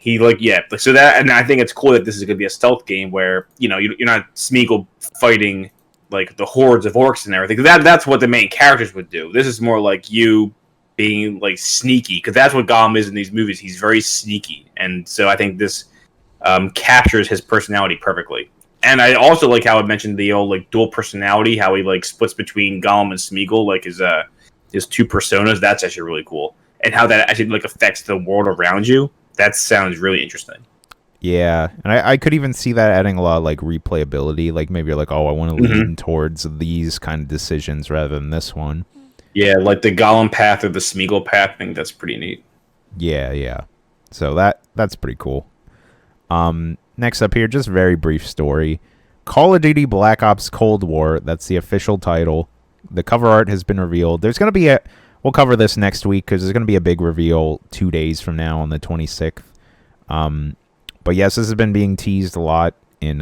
So that, and I think it's cool that this is going to be a stealth game where you're not Smeagol fighting like the hordes of orcs and everything. That's what the main characters would do. This is more like you being like sneaky, because that's what Gollum is in these movies. He's very sneaky, and so I think this captures his personality perfectly. And I also like how I mentioned the old like dual personality, how he like splits between Gollum and Smeagol, like his two personas. That's actually really cool, and how that actually like affects the world around you. That sounds really interesting. Yeah, and I could even see that adding a lot of like replayability. Like maybe you're like, oh, I want to lean towards these kind of decisions rather than this one. Yeah, like the Gollum path or the Smeagol path. I think that's pretty neat. Yeah. So that's pretty cool. Next up here, just very brief story. Call of Duty Black Ops Cold War. That's the official title. The cover art has been revealed. There's going to be we'll cover this next week because there's going to be a big reveal 2 days from now on the 26th. But yes, this has been being teased a lot in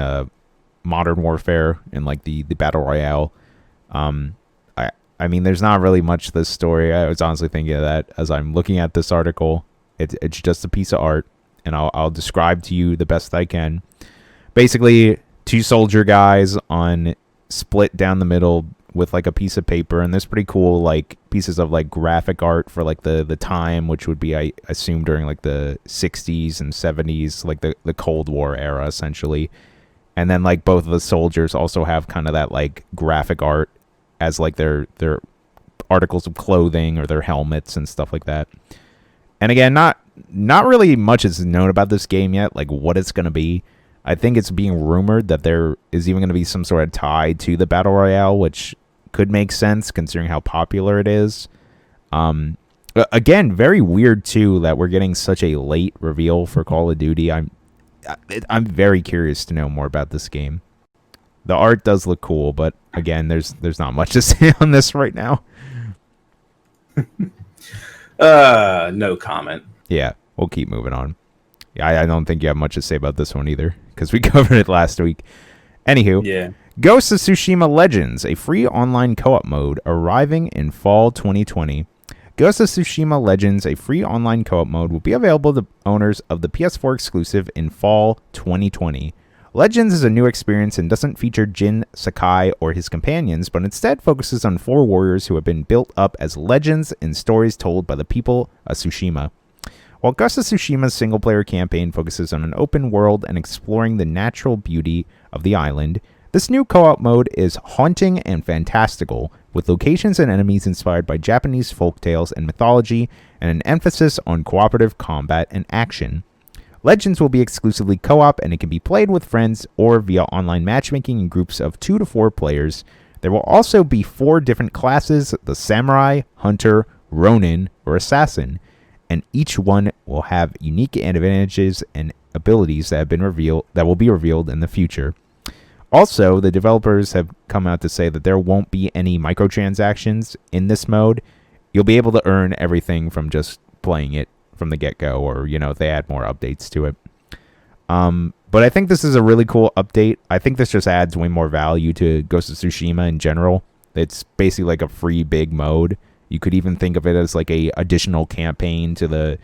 Modern Warfare and like the Battle Royale. I mean, there's not really much to this story. I was honestly thinking of that as I'm looking at this article. It's just a piece of art, and I'll describe to you the best I can. Basically, 2 soldier guys on split down the middle with like a piece of paper, and there's pretty cool like pieces of like graphic art for like the time, which would be, I assume, during like the 60s and 70s, like the Cold War era essentially. And then like both of the soldiers also have kind of that like graphic art as like their articles of clothing or their helmets and stuff like that. And again, not really much is known about this game yet, like what it's going to be. I think it's being rumored that there is even going to be some sort of tie to the Battle Royale, which could make sense considering how popular it is. Again, very weird too that we're getting such a late reveal for Call of Duty. I'm very curious to know more about this game. The art does look cool, but again, there's not much to say on this right now. No comment. Yeah, we'll keep moving on. Yeah, I don't think you have much to say about this one either, because we covered it last week. Anywho, yeah. Ghost of Tsushima Legends, a free online co-op mode arriving in fall 2020. Ghost of Tsushima Legends, a free online co-op mode, will be available to owners of the PS4 exclusive in fall 2020. Legends is a new experience and doesn't feature Jin Sakai or his companions, but instead focuses on 4 warriors who have been built up as legends in stories told by the people of Tsushima. While Ghost of Tsushima's single-player campaign focuses on an open world and exploring the natural beauty of the island, this new co-op mode is haunting and fantastical, with locations and enemies inspired by Japanese folktales and mythology, and an emphasis on cooperative combat and action. Legends will be exclusively co-op, and it can be played with friends or via online matchmaking in groups of 2 to 4 players. There will also be 4 different classes: the Samurai, Hunter, Ronin, or Assassin, and each one will have unique advantages and abilities that will be revealed in the future. Also, the developers have come out to say that there won't be any microtransactions in this mode. You'll be able to earn everything from just playing it from the get-go, or, if they add more updates to it. But I think this is a really cool update. I think this just adds way more value to Ghost of Tsushima in general. It's basically like a free big mode. You could even think of it as like a additional campaign to the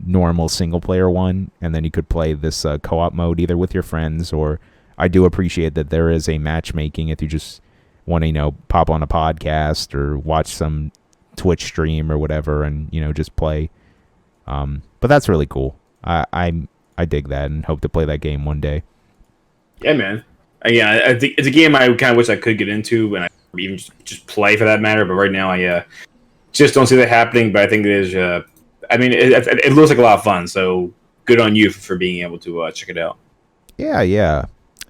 normal single-player one, and then you could play this co-op mode either with your friends, or I do appreciate that there is a matchmaking if you just want to, pop on a podcast or watch some Twitch stream or whatever, and just play. But that's really cool. I dig that and hope to play that game one day. Yeah, man. Yeah, I think it's a game I kind of wish I could get into, and I even just play for that matter. But right now, I just don't see that happening. But I think it is. I mean, it looks like a lot of fun. So good on you for being able to check it out. Yeah.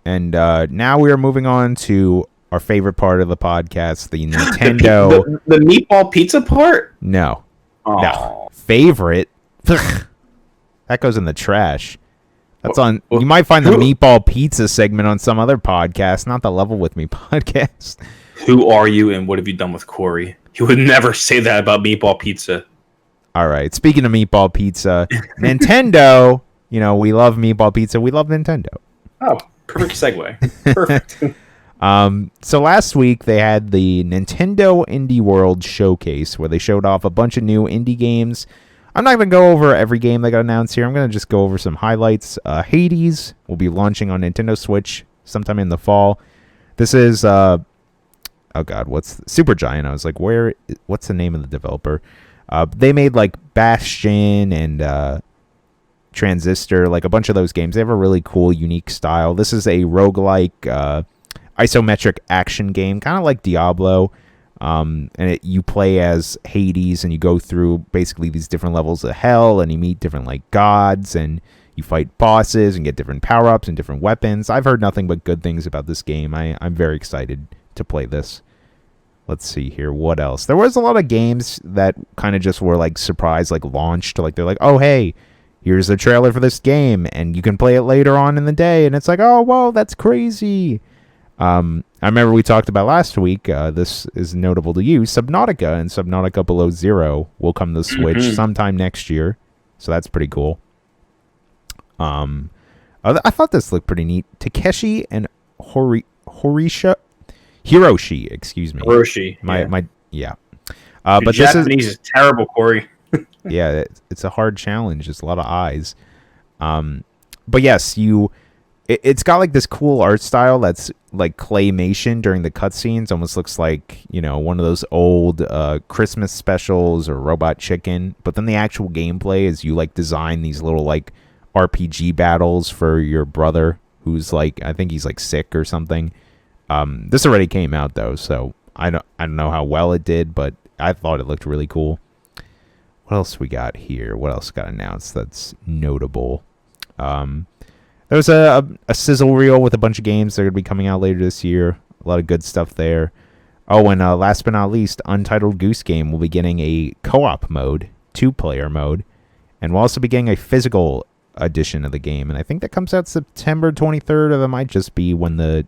And now we are moving on to our favorite part of the podcast, the Nintendo. the meatball pizza part? No. Aww. No. Favorite? That goes in the trash. That's on. You might find the meatball pizza segment on some other podcast, not the Level With Me podcast. Who are you and what have you done with Corey? He would never say that about meatball pizza. All right. Speaking of meatball pizza, Nintendo, we love meatball pizza. We love Nintendo. Oh, perfect segue. Perfect. So last week they had the Nintendo Indie World Showcase where they showed off a bunch of new indie games. I'm not going to go over every game that got announced here. I'm going to just go over some highlights. Hades will be launching on Nintendo Switch sometime in the fall. This is, oh God, what's Supergiant? I was like, what's the name of the developer? They made like Bastion and Transistor, like a bunch of those games. They have a really cool, unique style. This is a roguelike isometric action game, kind of like Diablo. And you play as Hades, and you go through basically these different levels of hell, and you meet different like gods, and you fight bosses and get different power-ups and different weapons. I've heard nothing but good things about this game. I'm very excited to play this. Let's see here. What else? There was a lot of games that kind of just were like surprise, like launched. Like they're like, oh, hey, here's the trailer for this game, and you can play it later on in the day. And it's like, oh, whoa, that's crazy. I remember we talked about last week, this is notable to you, Subnautica and Subnautica Below Zero will come to the Switch sometime next year. So that's pretty cool. I thought this looked pretty neat. Takeshi and Hiroshi, excuse me. Hiroshi. Yeah. But Japanese is terrible, Corey. Yeah, it's a hard challenge. It's a lot of eyes. But yes, it's got like this cool art style that's like claymation during the cutscenes. Almost looks like, one of those old Christmas specials or Robot Chicken. But then the actual gameplay is you like design these little like RPG battles for your brother who's like, I think he's like sick or something. This already came out though, so I don't know how well it did, but I thought it looked really cool. What else we got here? What else got announced that's notable? There was a sizzle reel with a bunch of games that are going to be coming out later this year. A lot of good stuff there. Oh, and last but not least, Untitled Goose Game will be getting a co-op mode, 2-player mode, and we'll also be getting a physical edition of the game. And I think that comes out September 23rd, or that might just be when the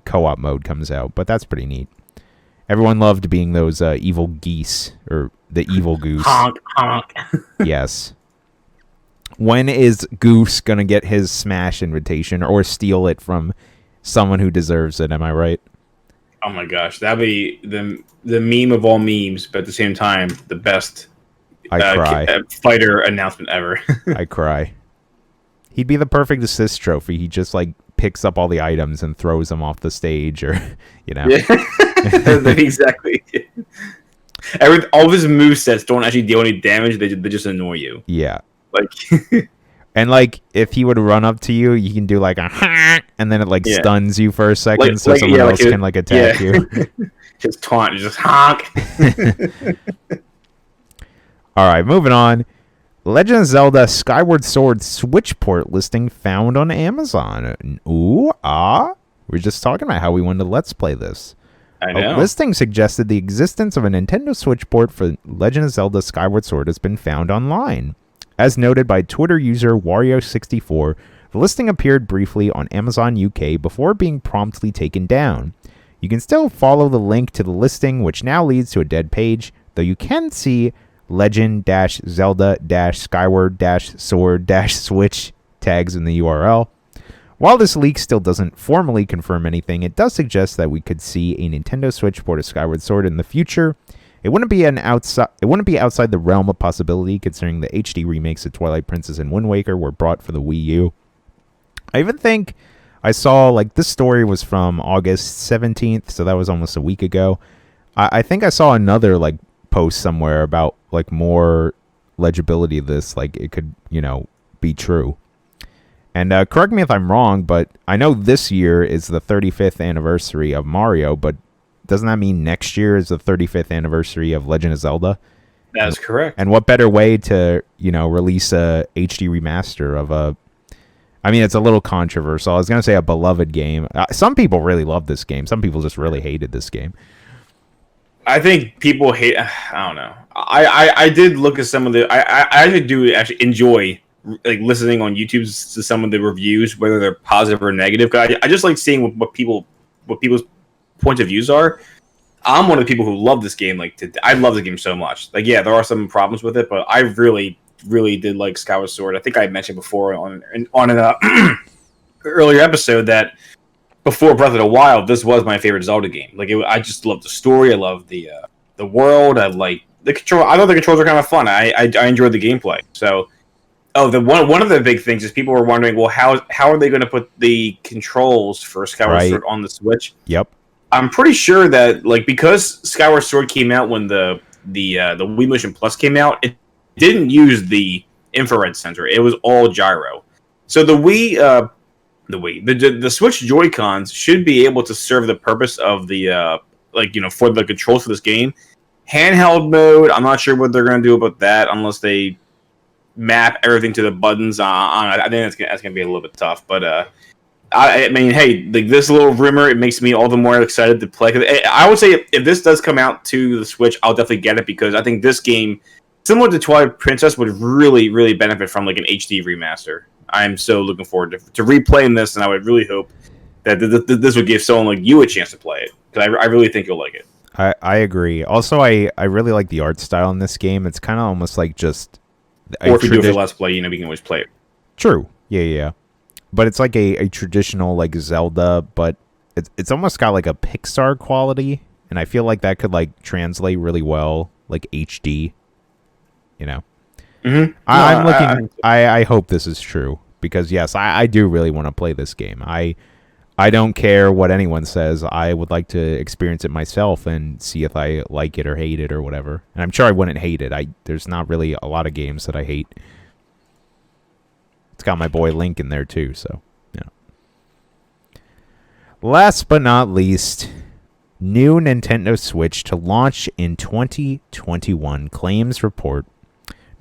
co-op mode comes out. But that's pretty neat. Everyone loved being those evil geese, or the evil goose. Honk, honk. Yes. When is Goose going to get his Smash invitation or steal it from someone who deserves it? Am I right? Oh my gosh. That'd be the meme of all memes, but at the same time, the best fighter announcement ever. I cry. He'd be the perfect assist trophy. He just like picks up all the items and throws them off the stage, or, Yeah. Exactly. All of his movesets don't actually deal any damage. They just annoy you. Yeah. Like, and like if he would run up to you, you can do like a and then it like stuns you for a second, so someone else can like attack you. Just taunt, just honk. All right, moving on. Legend of Zelda Skyward Sword Switch port listing found on Amazon. Ooh, we're just talking about how we wanted to let's play this. I know. A listing suggested the existence of a Nintendo Switch port for Legend of Zelda Skyward Sword has been found online. As noted by Twitter user Wario64, the listing appeared briefly on Amazon UK before being promptly taken down. You can still follow the link to the listing, which now leads to a dead page, though you can see Legend-Zelda-Skyward-Sword-Switch tags in the URL. While this leak still doesn't formally confirm anything, it does suggest that we could see a Nintendo Switch port of Skyward Sword in the future. It wouldn't be outside the realm of possibility, considering the HD remakes of Twilight Princess and Wind Waker were brought for the Wii U. I even think I saw, like, this story was from August 17th, so that was almost a week ago. I think I saw another, like, post somewhere about like more legibility of this, like it could, be true. And correct me if I'm wrong, but I know this year is the 35th anniversary of Mario, but doesn't that mean next year is the 35th anniversary of Legend of Zelda? That's correct. And what better way to, release a HD remaster of a... I mean, it's a little controversial. I was going to say a beloved game. Some people really love this game. Some people just really hated this game. I think people hate... I don't know. I did look at some of the... I actually do actually enjoy like listening on YouTube to some of the reviews, whether they're positive or negative. I just like seeing what people's points of views are. I'm one of the people who love this game. I love the game so much. Like, yeah, there are some problems with it, but I really, really did like Skyward Sword. I think I mentioned before on an earlier episode that before Breath of the Wild, this was my favorite Zelda game. Like, I just loved the story. I loved the world. I like the control. I thought the controls were kind of fun. I enjoyed the gameplay. So. Oh, one of the big things is people were wondering, well, how are they going to put the controls for Skyward Sword on the Switch? Yep. I'm pretty sure that because Skyward Sword came out when the Wii Motion Plus came out, it didn't use the infrared sensor. It was all gyro. So the Switch Joy-Cons should be able to serve the purpose of the for the controls for this game. Handheld mode, I'm not sure what they're going to do about that unless they map everything to the buttons on it. I think that's gonna be a little bit tough, but I mean, hey, this little rumor, it makes me all the more excited to play. I would say if this does come out to the Switch, I'll definitely get it because I think this game, similar to Twilight Princess, would really, really benefit from like an HD remaster. I'm so looking forward to replaying this, and I would really hope that this would give someone like you a chance to play it because I really think you'll like it. I agree. Also, I really like the art style in this game. It's kind of almost like just... Or if you do it for Let's Play, we can always play it. True. Yeah. But it's like a traditional like Zelda, but it's almost got like a Pixar quality, and I feel like that could like translate really well, like HD. Mm-hmm. I'm looking. I hope this is true because yes, I do really want to play this game. I don't care what anyone says. I would like to experience it myself and see if I like it or hate it or whatever. And I'm sure I wouldn't hate it. There's not really a lot of games that I hate. It's got my boy Link in there too, so, Last but not least, new Nintendo Switch to launch in 2021 claims report.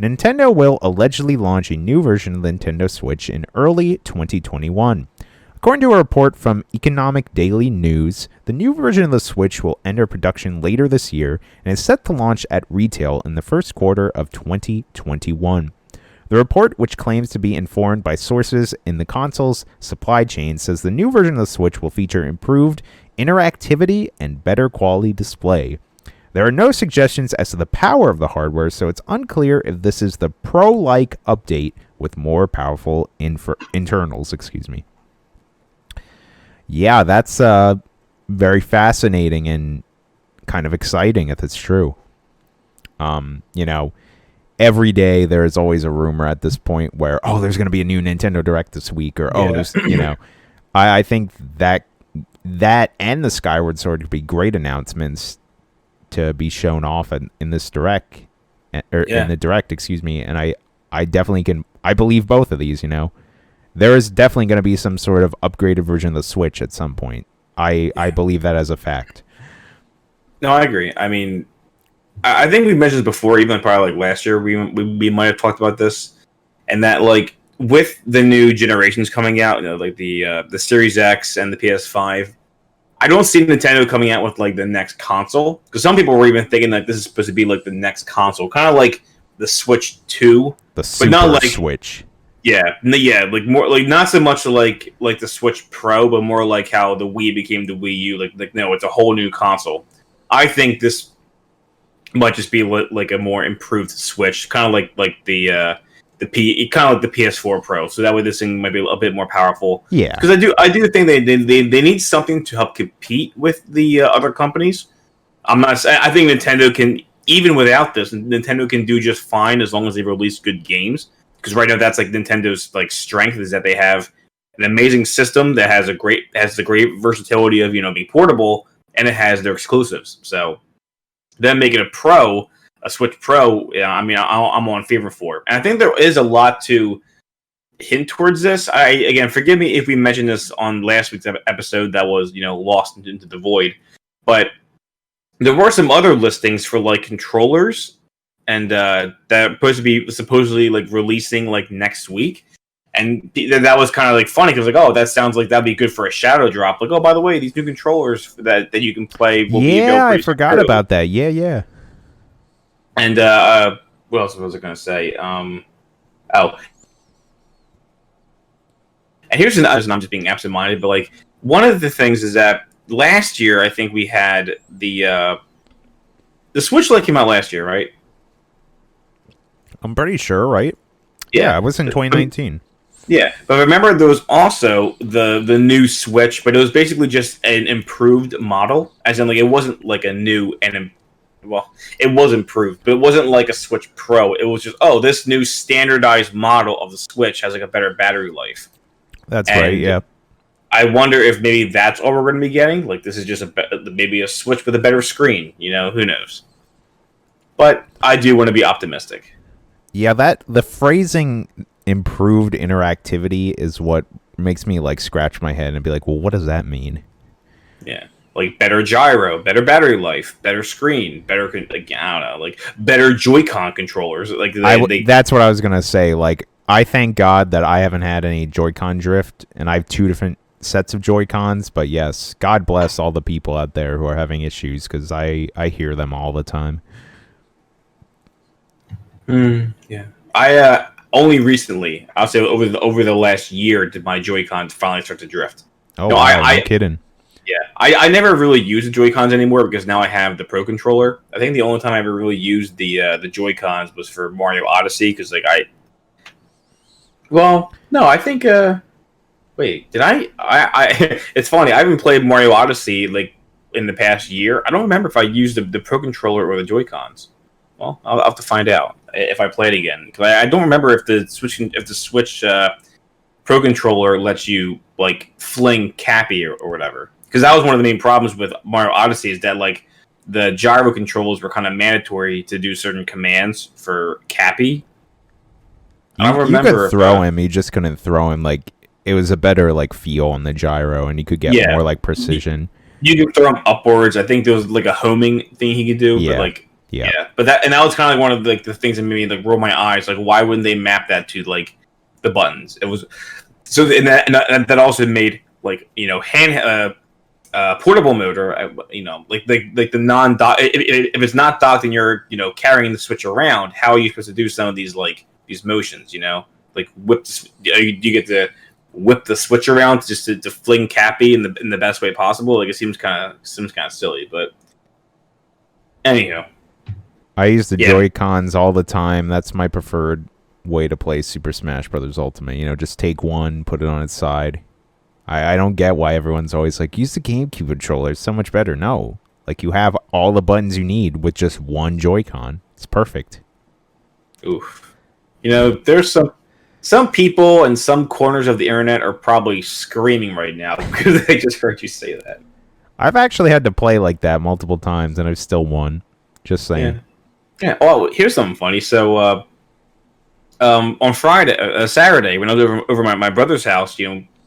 Nintendo will allegedly launch a new version of the Nintendo Switch in early 2021. According to a report from Economic Daily News, the new version of the Switch will enter production later this year and is set to launch at retail in the first quarter of 2021. The report, which claims to be informed by sources in the console's supply chain, says the new version of the Switch will feature improved interactivity and better quality display. There are no suggestions as to the power of the hardware, so it's unclear if this is the Pro-like update with more powerful internals. Yeah, that's very fascinating and kind of exciting if it's true. Every day there is always a rumor at this point where, there's going to be a new Nintendo Direct this week, or, there's, I think that and the Skyward Sword could be great announcements to be shown off in this Direct, in the Direct, and I definitely I believe both of these, There is definitely going to be some sort of upgraded version of the Switch at some point. I believe that as a fact. No, I agree. I mean, I think we mentioned this before, even probably like last year, we might have talked about this, and that like with the new generations coming out, like the Series X and the PS5, I don't see Nintendo coming out with like the next console, because some people were even thinking like this is supposed to be like the next console, kind of like the Switch 2, the Super but not like Switch. Yeah, like more like not so much like the Switch Pro, but more like how the Wii became the Wii U. Like no, it's a whole new console. I think this might just be like a more improved Switch, kind of like the PS4 Pro. So that way, this thing might be a bit more powerful. Yeah, because I do think they need something to help compete with the other companies. I think Nintendo can, even without this, Nintendo can do just fine as long as they release good games. Because right now, that's like Nintendo's like strength is that they have an amazing system that has the great versatility of being portable, and it has their exclusives. So them making a Pro Switch Pro, I mean, I'm on favor for it. And I think there is a lot to hint towards this. Again, forgive me if we mentioned this on last week's episode that was, lost into the void, but there were some other listings for like controllers, and that supposed to be supposedly like releasing like next week. And that was kind of like funny because like, oh, that sounds like that'd be good for a shadow drop. Like, oh, by the way, these new controllers that you can play will be available. Yeah, I forgot about that. Yeah. And what else was I going to say? And here's another, and I'm just being absent-minded, but like one of the things is that last year I think we had the Switch Lite came out last year, right? I'm pretty sure, right? Yeah, it was in 2019. Yeah, but remember there was also the new Switch, but it was basically just an improved model, as in like it wasn't like a new it was improved, but it wasn't like a Switch Pro. It was just this new standardized model of the Switch has like a better battery life. That's right. Yeah. I wonder if maybe that's all we're going to be getting. Like this is just maybe a Switch with a better screen. Who knows? But I do want to be optimistic. Yeah, the phrasing improved interactivity is what makes me like scratch my head and be like, well, what does that mean? Yeah, like better gyro, better battery life, better screen, better like I don't know, like better Joy-Con controllers. Like that's what I was gonna say. Like I thank God that I haven't had any Joy-Con drift, and I have 2 different sets of Joy-Cons. But yes, God bless all the people out there who are having issues because I hear them all the time. Yeah, I only recently, I'll say over the last year, did my Joy-Cons finally start to drift. Oh, no, wow, no kidding. Yeah, I never really use the Joy-Cons anymore because now I have the Pro Controller. I think the only time I ever really used the Joy-Cons was for Mario Odyssey because like I think wait, did I it's funny, I haven't played Mario Odyssey like in the past year. I don't remember if I used the Pro Controller or the Joy-Cons. Well, I'll have to find out if I play it again because I don't remember if the Switch Pro Controller lets you like fling Cappy or whatever. Because that was one of the main problems with Mario Odyssey is that like the gyro controls were kind of mandatory to do certain commands for Cappy. I don't remember. You could throw him. You just couldn't throw him. Like it was a better like feel on the gyro, and you could get more like precision. You could throw him upwards. I think there was like a homing thing he could do. Yeah. But, like, yeah. But that was kind of like one of the things that made me like roll my eyes. Like, why wouldn't they map that to like the buttons? It was so, and that also made like hand. Portable motor, like the non-dock. If it's not docked and you're carrying the Switch around, how are you supposed to do some of these motions? Like whip. You get to whip the Switch around just to fling Cappy in the best way possible. Like it seems kind of silly, but anyhow, I use the Joy-Cons all the time. That's my preferred way to play Super Smash Bros. Ultimate. Just take one, put it on its side. I don't get why everyone's always like, use the GameCube controller. It's so much better. No. Like, you have all the buttons you need with just one Joy-Con. It's perfect. Oof. There's some people in some corners of the internet are probably screaming right now because they just heard you say that. I've actually had to play like that multiple times, and I've still won. Just saying. Yeah. Oh, here's something funny. So, on Saturday, when I was over my brother's house,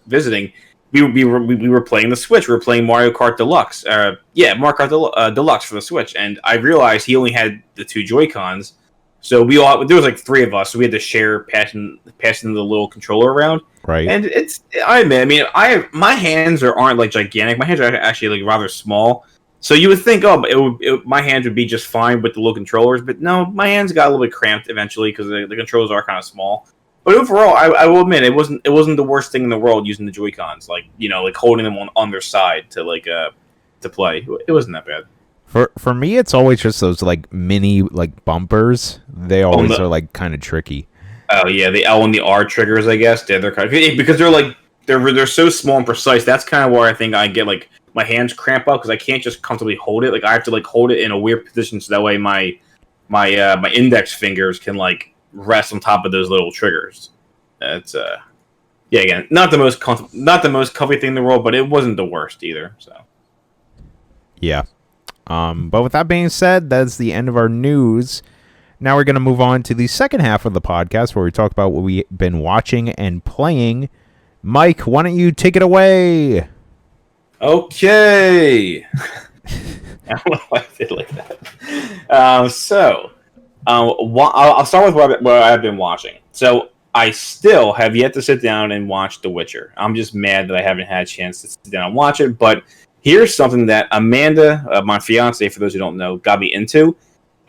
visiting, we were playing the Switch. We were playing Mario Kart Deluxe. Mario Kart Deluxe for the Switch, and I realized he only had the 2 Joy-Cons. So there was like 3 of us, so we had to share passing the little controller around. Right. And my hands aren't like gigantic. My hands are actually like rather small. So you would think, my hands would be just fine with the little controllers, but no, my hands got a little bit cramped eventually because the controllers are kind of small. But overall, I will admit it wasn't the worst thing in the world using the Joy-Cons, like holding them on their side to play. It wasn't that bad. For me, it's always just those like mini like bumpers. They always are like kind of tricky. Oh yeah, the L and the R triggers, I guess. They're kind of, because they're so small and precise. That's kind of where I think I get like my hands cramp up because I can't just comfortably hold it. Like I have to like hold it in a weird position so that way my index fingers can like rest on top of those little triggers. It's again, not the most comfy thing in the world, but it wasn't the worst either. So yeah, But with that being said, that's the end of our news. Now we're going to move on to the second half of the podcast where we talk about what we've been watching and playing. Mike, why don't you take it away? Okay. I don't know why I did like that. I'll start with what I've been watching. So I still have yet to sit down and watch The Witcher. I'm just mad that I haven't had a chance to sit down and watch it. But here's something that Amanda, my fiance, for those who don't know, got me into,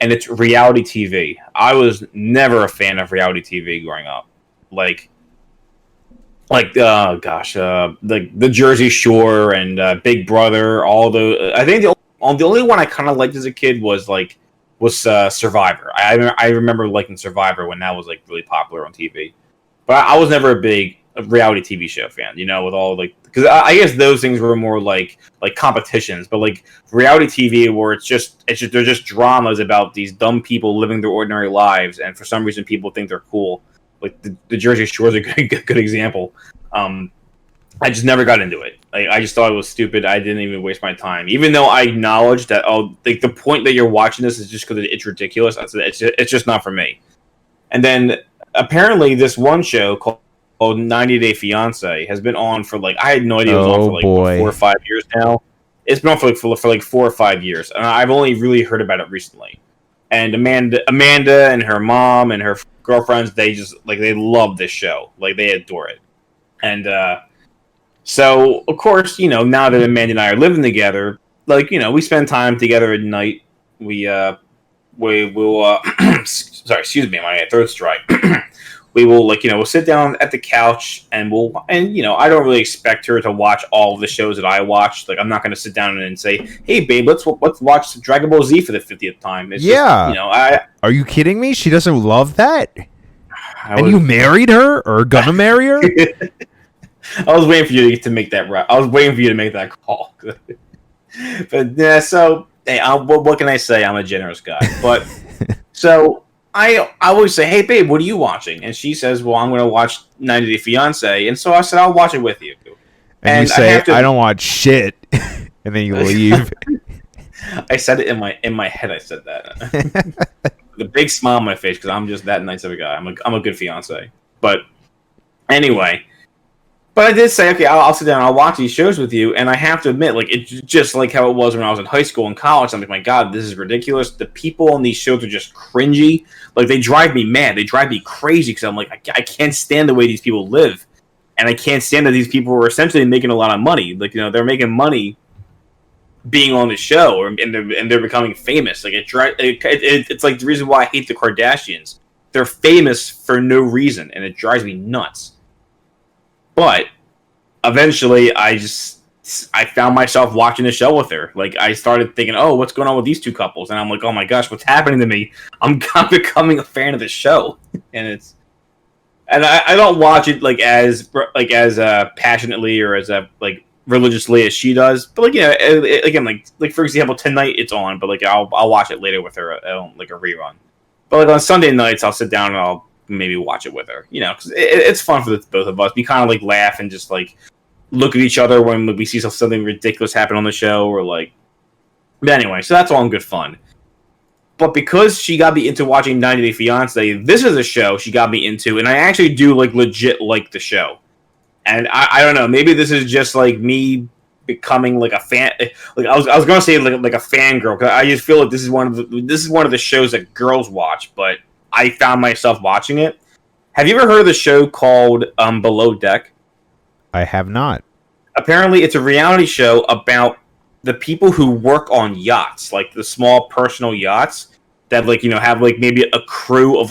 and it's reality TV. I was never a fan of reality TV growing up. Like the Jersey Shore and Big Brother. All the I think the only one I kind of liked as a kid was Survivor. I remember liking Survivor when that was like really popular on TV. But I was never a big reality TV show fan. You know, with all because I guess those things were more like competitions. But like reality TV where they're just dramas about these dumb people living their ordinary lives, and for some reason people think they're cool. Like the Jersey Shore is a good example. I just never got into it. I just thought it was stupid. I didn't even waste my time, even though I acknowledge that the point that you're watching this is just because it's ridiculous. It's just not for me. And then apparently this one show called 90 Day Fiance has been on for I had no idea it was on for 4 or 5 years now. It's been on for 4 or 5 years, and I've only really heard about it recently. And Amanda and her mom and her girlfriends, they just they love this show. They adore it. And so of course, now that Amanda and I are living together, we spend time together at night. We will sorry, excuse me, my throat's dry. We will we'll sit down at the couch and I don't really expect her to watch all of the shows that I watch. I'm not going to sit down and say, "Hey babe, let's watch Dragon Ball Z for the 50th time." It's just, are you kidding me? She doesn't love that? You married her or gonna marry her? I was waiting for you to make that I was waiting for you to make that call. But yeah, so hey, what can I say? I'm a generous guy. But so I always say, "Hey babe, what are you watching?" And she says, "Well, I'm going to watch 90 Day Fiance." And so I said, "I'll watch it with you." And you say, "I don't watch shit," and then you leave. I said it in my head. I said that. The big smile on my face because I'm just that nice of a guy. I'm a good fiance. But anyway, I did say, okay, I'll sit down and I'll watch these shows with you. And I have to admit, it's just like how it was when I was in high school and college. I'm like, my God, this is ridiculous. The people on these shows are just cringy. They drive me mad. They drive me crazy because I'm like, I can't stand the way these people live. And I can't stand that these people are essentially making a lot of money. They're making money being on the show, and they're becoming famous. It's like the reason why I hate the Kardashians. They're famous for no reason, and it drives me nuts. But eventually, I found myself watching the show with her. I started thinking, "Oh, what's going on with these two couples?" And I'm like, "Oh my gosh, what's happening to me?" I'm becoming a fan of the show, and I don't watch it as passionately or as religiously as she does, but again, for example, tonight it's on, but I'll watch it later with her, a rerun. But on Sunday nights, I'll sit down and I'll maybe watch it with her, because it's fun for the both of us. We kind of laugh and just look at each other when we see something ridiculous happen on the show, or But anyway, so that's all in good fun. But because she got me into watching 90 Day Fiance, this is a show she got me into, and I actually do legit like the show. And I don't know, maybe this is just me becoming a fan. I was gonna say a fangirl, because I just feel this is one of the shows that girls watch, but I found myself watching it. Have you ever heard of the show called Below Deck? I have not. Apparently, it's a reality show about the people who work on yachts, the small personal yachts that have maybe a crew of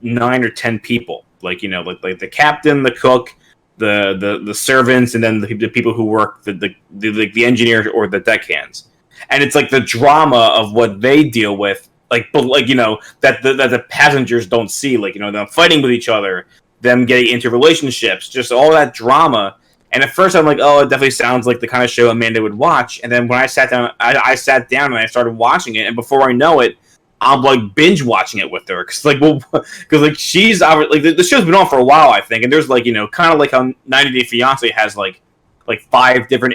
9 or 10 people, the captain, the cook, the servants, and then the people who work the engineers or the deckhands. And it's the drama of what they deal with, that the passengers don't see, them fighting with each other, them getting into relationships, just all that drama. And at first I'm like, oh, it definitely sounds like the kind of show Amanda would watch. And then when I sat down, I sat down and I started watching it, and before I know it, I'm binge watching it with her, because she's the show's been on for a while, I think, and there's kind of how 90 Day Fiance has 5 different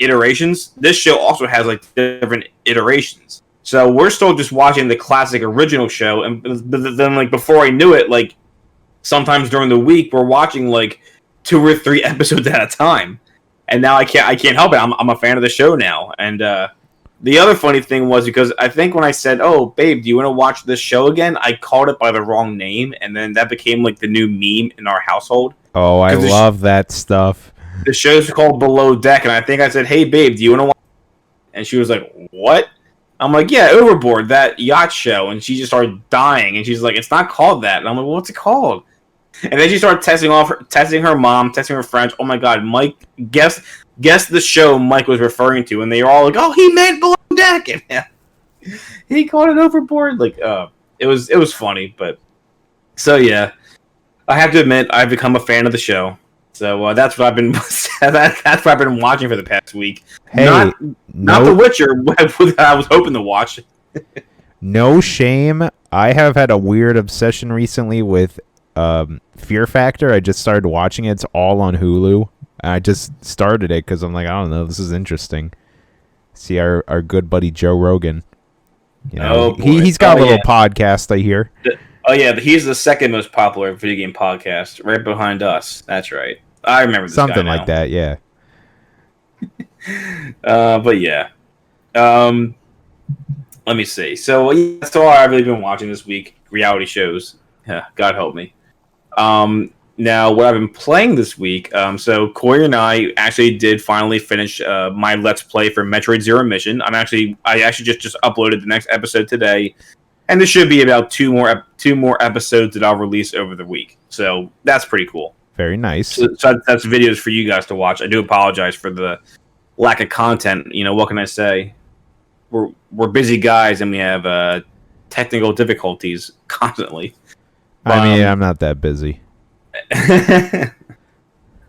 iterations, this show also has like different iterations. So we're still just watching the classic original show, and then like before I knew it, like sometimes during the week we're watching like 2 or 3 episodes at a time. And now I can't help it. I'm a fan of the show now. And the other funny thing was, because I think when I said, "Oh, babe, do you want to watch this show again?" I called it by the wrong name, and then that became like the new meme in our household. Oh, I love that stuff. The show's called Below Deck, and I think I said, "Hey, babe, do you want to watch?" And she was like, "What?" I'm like, "Yeah, Overboard, that yacht show." And she just started dying, and she's like, "It's not called that." And I'm like, well, "What's it called?" And then she started testing her mom, testing her friends. Oh my god, Mike, guess the show Mike was referring to, and they were all like, "Oh, he meant Below Deck," and he called it Overboard. Like, it was funny, but so yeah, I have to admit I've become a fan of the show. So that's what I've been that's what I've been watching for the past week. Hey, not The Witcher, that I was hoping to watch. No shame. I have had a weird obsession recently with Fear Factor. I just started watching it. It's all on Hulu. I just started it because I'm like, I don't know, this is interesting. See our good buddy Joe Rogan. You know, he's got a little podcast, I hear. Oh yeah, he's the second most popular video game podcast, right behind us. That's right. I remember this something guy like that. Yeah. But yeah. Let me see. So yeah, that's all I've really been watching this week. Reality shows. Yeah, God help me. Now, what I've been playing this week, so Corey and I actually did finally finish my Let's Play for Metroid Zero Mission. I actually just uploaded the next episode today, and there should be about two more episodes that I'll release over the week. So that's pretty cool. Very nice. So that's videos for you guys to watch. I do apologize for the lack of content. You know, what can I say? We're busy guys, and we have technical difficulties constantly. I mean, I'm not that busy.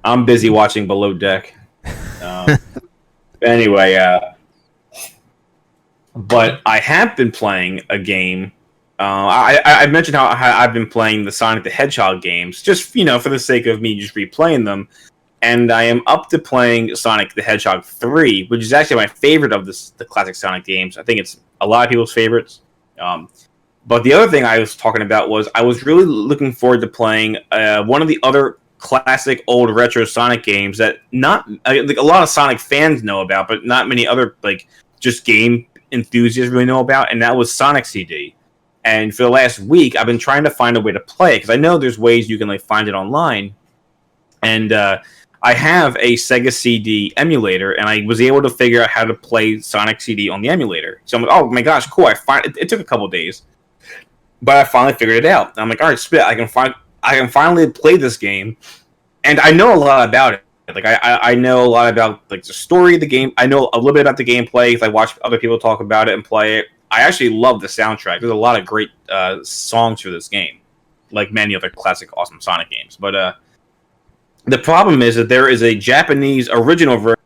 I'm busy watching Below Deck. Anyway, but I have been playing a game. I mentioned how I've been playing the Sonic the Hedgehog games, just for the sake of me just replaying them. And I am up to playing Sonic the Hedgehog 3, which is actually my favorite of the classic Sonic games. I think it's a lot of people's favorites. But the other thing I was talking about was I was really looking forward to playing one of the other classic old retro Sonic games that like a lot of Sonic fans know about, but not many other like just game enthusiasts really know about, and that was Sonic CD. And for the last week, I've been trying to find a way to play it, because I know there's ways you can like find it online. And I have a Sega CD emulator, and I was able to figure out how to play Sonic CD on the emulator. So I'm like, oh my gosh, cool! It took a couple days, but I finally figured it out. I'm like, all right, spit! I can finally play this game, and I know a lot about it. Like I know a lot about like the story of the game. I know a little bit about the gameplay because I watch other people talk about it and play it. I actually love the soundtrack. There's a lot of great songs for this game, like many other classic awesome Sonic games. But the problem is that there is a Japanese original version,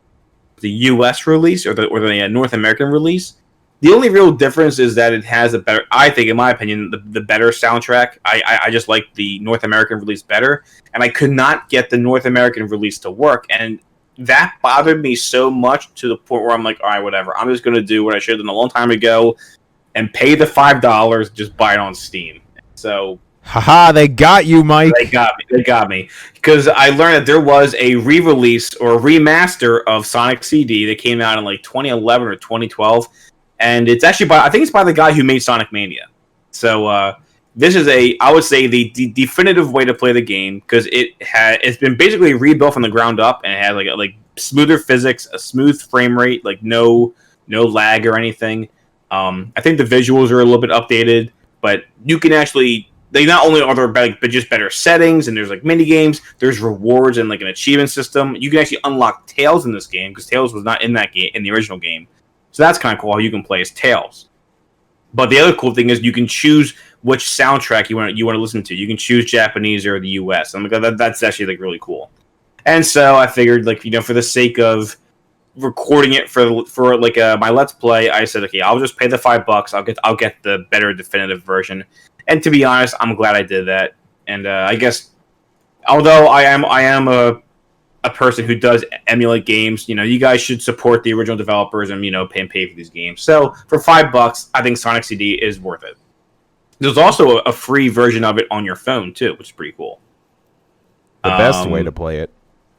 the U.S. release or the North American release. The only real difference is that it has a better, I think, in my opinion, the better soundtrack. I just like the North American release better, and I could not get the North American release to work, and that bothered me so much to the point where I'm like, all right, whatever. I'm just going to do what I should have done a long time ago and pay the $5, just buy it on Steam. So... Haha, they got you, Mike. They got me. Because I learned that there was a re-release or remaster of Sonic CD that came out in like 2011 or 2012. And it's actually I think it's by the guy who made Sonic Mania. So this is I would say the definitive way to play the game, because it's been basically rebuilt from the ground up, and it has like smoother physics, a smooth frame rate, like no lag or anything. I think the visuals are a little bit updated, but you can actually... They not only are there but just better settings, and there's like mini games, there's rewards and like an achievement system. You can actually unlock Tails in this game, because Tails was not in that game in the original game. So that's kind of cool how you can play as Tails. But the other cool thing is you can choose which soundtrack you want to listen to. You can choose Japanese or the US. I'm like, that's actually like really cool. And so I figured, like, for the sake of recording it for like my Let's Play, I said, okay, I'll just pay the $5. I'll get the better definitive version. And to be honest, I'm glad I did that. And I guess, although I am a a person who does emulate games, you guys should support the original developers and pay for these games. So for $5, I think Sonic CD is worth it. There's also a free version of it on your phone too, which is pretty cool. The best way to play it.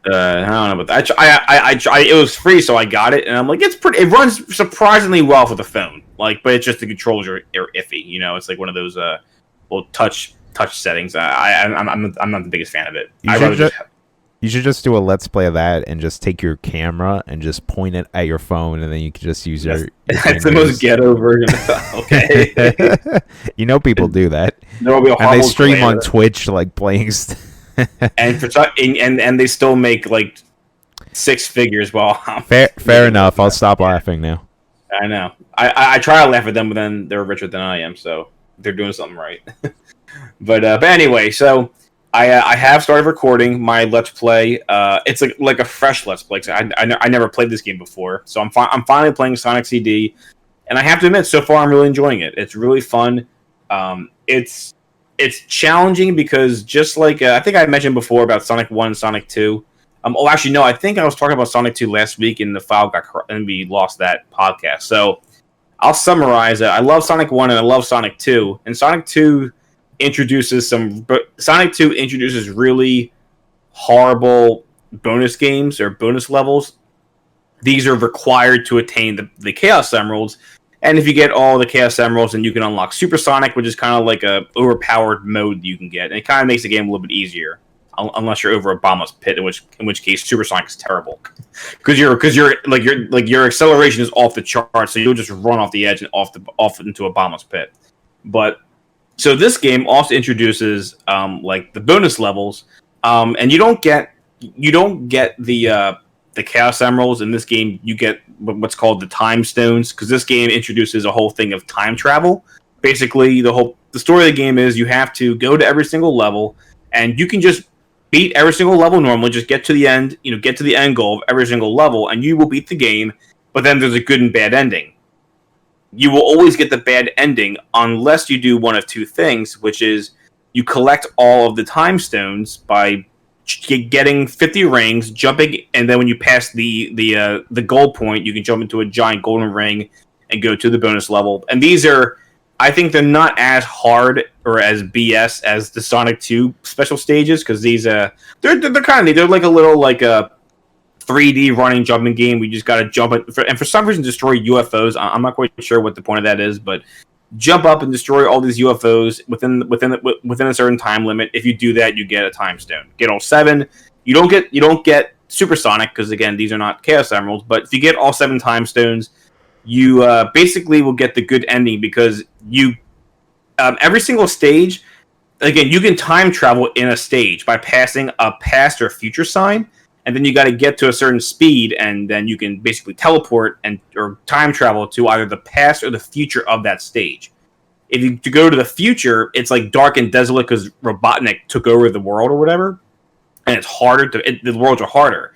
I don't know, but it was free, so I got it, and I'm like, it runs surprisingly well for the phone. Like, but it's just the controls are iffy. It's like one of those little touch settings. I'm not the biggest fan of it. You should just do a let's play of that and just take your camera and just point it at your phone, and then you can just use your That's the most ghetto version. Okay. People do that. And they stream on Twitch like playing. and they still make like 6 figures while fair enough. I'll stop laughing now. I know. I try to laugh at them, but then they're richer than I am, so they're doing something right. but anyway, so I have started recording my Let's Play. It's like a fresh Let's Play. I never played this game before, so I'm finally playing Sonic CD, and I have to admit, so far I'm really enjoying it. It's really fun. It's challenging because just like I think I mentioned before about Sonic 1 and Sonic 2. Actually, no, I think I was talking about Sonic 2 last week and the file and we lost that podcast. So I'll summarize it. I love Sonic 1 and I love Sonic 2. And Sonic 2 introduces really horrible bonus games or bonus levels. These are required to attain the Chaos Emeralds. And if you get all the Chaos Emeralds, then you can unlock Supersonic, which is kind of like a overpowered mode that you can get. And it kind of makes the game a little bit easier, unless you're over a bombless pit, in which case Supersonic is terrible, because your acceleration is off the chart, so you'll just run off the edge and off into a bombless pit. But so this game also introduces like the bonus levels, and you don't get the Chaos Emeralds in this game. You get what's called the Time Stones, because this game introduces a whole thing of time travel. Basically, the story of the game is you have to go to every single level, and you can just beat every single level normally. Just get to the end, get to the end goal of every single level, and you will beat the game. But then there's a good and bad ending. You will always get the bad ending unless you do one of two things, which is you collect all of the Time Stones by getting 50 rings, jumping, and then when you pass the goal point, you can jump into a giant golden ring and go to the bonus level. And these are, I think, they're not as hard or as BS as the Sonic 2 special stages, because these they're kind of, they're like a little like a 3D running jumping game. We just got to jump it, and for some reason destroy UFOs. I'm not quite sure what the point of that is, but jump up and destroy all these UFOs within a certain time limit. If you do that, you get a time stone. Get all 7. You don't get Supersonic, because again, these are not Chaos Emeralds. But if you get all 7 time stones, you basically will get the good ending, because you every single stage, again, you can time travel in a stage by passing a past or future sign. And then you got to get to a certain speed, and then you can basically teleport or time travel to either the past or the future of that stage. If you to go to the future, it's like dark and desolate because Robotnik took over the world or whatever, and it's harder the worlds are harder.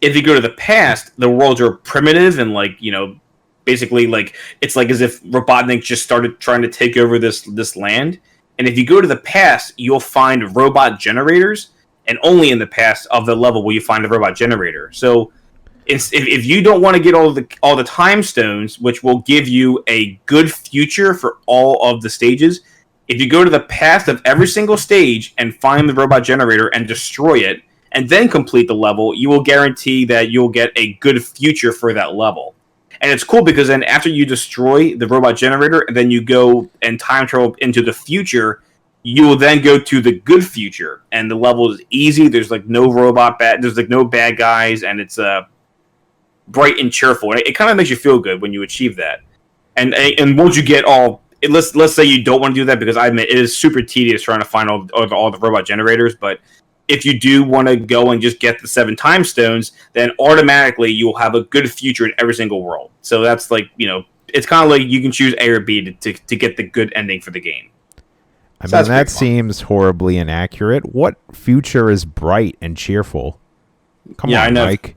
If you go to the past, the worlds are primitive and basically like it's like as if Robotnik just started trying to take over this land. And if you go to the past, you'll find robot generators. And only in the past of the level will you find the robot generator. So, if you don't want to get all the time stones, which will give you a good future for all of the stages, if you go to the past of every single stage and find the robot generator and destroy it, and then complete the level, you will guarantee that you'll get a good future for that level. And it's cool because then after you destroy the robot generator, and then you go and time travel into the future, you will then go to the good future, and the level is easy. There's like no there's like no bad guys, and it's bright and cheerful. And it kind of makes you feel good when you achieve that. And once you get let's say you don't want to do that, because I admit it is super tedious trying to find all the robot generators. But if you do want to go and just get the 7 time stones, then automatically you will have a good future in every single world. So that's like it's kind of like you can choose A or B to get the good ending for the game. I mean, that seems horribly inaccurate. What future is bright and cheerful? Come on, I know. Mike.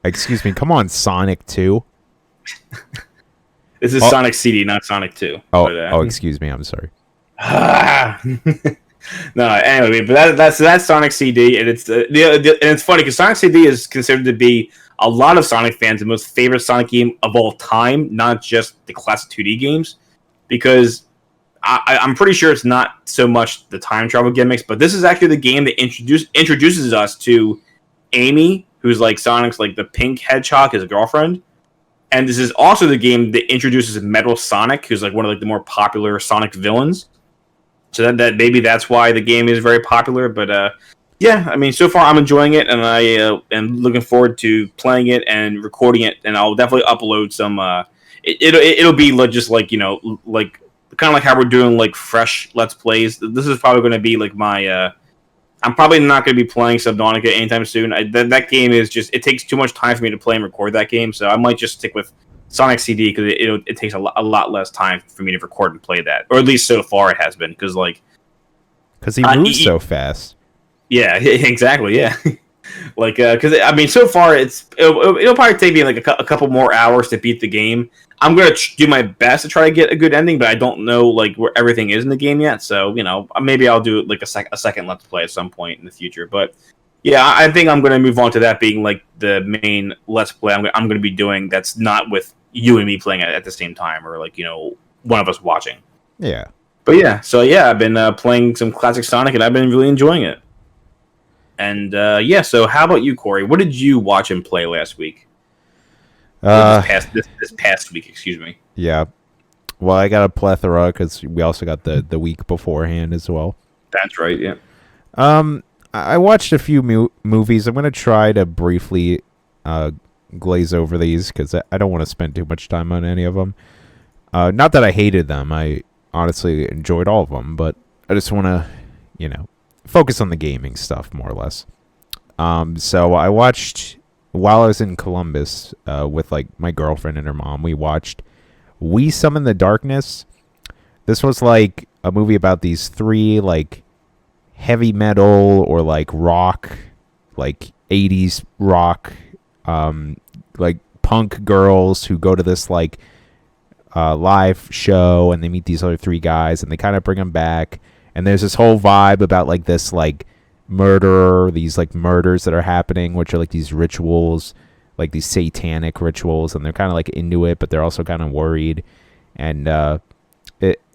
Excuse me. Come on, Sonic 2. This is Sonic CD, not Sonic 2. Oh, excuse me. I'm sorry. No, anyway, but that's Sonic CD, and and it's funny because Sonic CD is considered to be a lot of Sonic fans the most favorite Sonic game of all time, not just the classic 2D games, because I'm pretty sure it's not so much the time travel gimmicks, but this is actually the game that introduces us to Amy, who's like Sonic's like the pink hedgehog, his girlfriend. And this is also the game that introduces Metal Sonic, who's like one of like the more popular Sonic villains. So that maybe that's why the game is very popular. But yeah, I mean, so far I'm enjoying it, and I am looking forward to playing it and recording it. And I'll definitely upload some. It'll be like, just like, you know, like kind of like how we're doing like fresh Let's Plays. This is probably going to be like my. I'm probably not going to be playing Subnautica anytime soon. That game is just, it takes too much time for me to play and record that game, so I might just stick with Sonic CD because it takes a lot less time for me to record and play that, or at least so far it has been. Because he moves so fast. Yeah, exactly. Yeah, like because I mean, so far it'll probably take me like a couple more hours to beat the game. I'm gonna do my best to try to get a good ending, but I don't know like where everything is in the game yet. So, you know, maybe I'll do like a second Let's Play at some point in the future. But yeah, I think I'm gonna move on to that being like the main Let's Play I'm gonna be doing. That's not with you and me playing it at the same time, or like, you know, one of us watching. Yeah. But yeah, so yeah, I've been playing some classic Sonic, and I've been really enjoying it. And yeah, so how about you, Corey? What did you watch and play last week? This past week, excuse me. Yeah. Well, I got a plethora because we also got the week beforehand as well. That's right, yeah. I watched a few movies. I'm going to try to briefly glaze over these because I don't want to spend too much time on any of them. Not that I hated them. I honestly enjoyed all of them, but I just want to, you know, focus on the gaming stuff more or less. So I watched, while I was in Columbus with like my girlfriend and her mom, we watched We Summon the Darkness. This was like a movie about these three like heavy metal or like rock, like 80s rock, like punk girls who go to this like live show, and they meet these other three guys, and they kind of bring them back. And there's this whole vibe about like this like murderer, these like murders that are happening, which are like these rituals, like these satanic rituals, and they're kind of like into it, but they're also kind of worried. And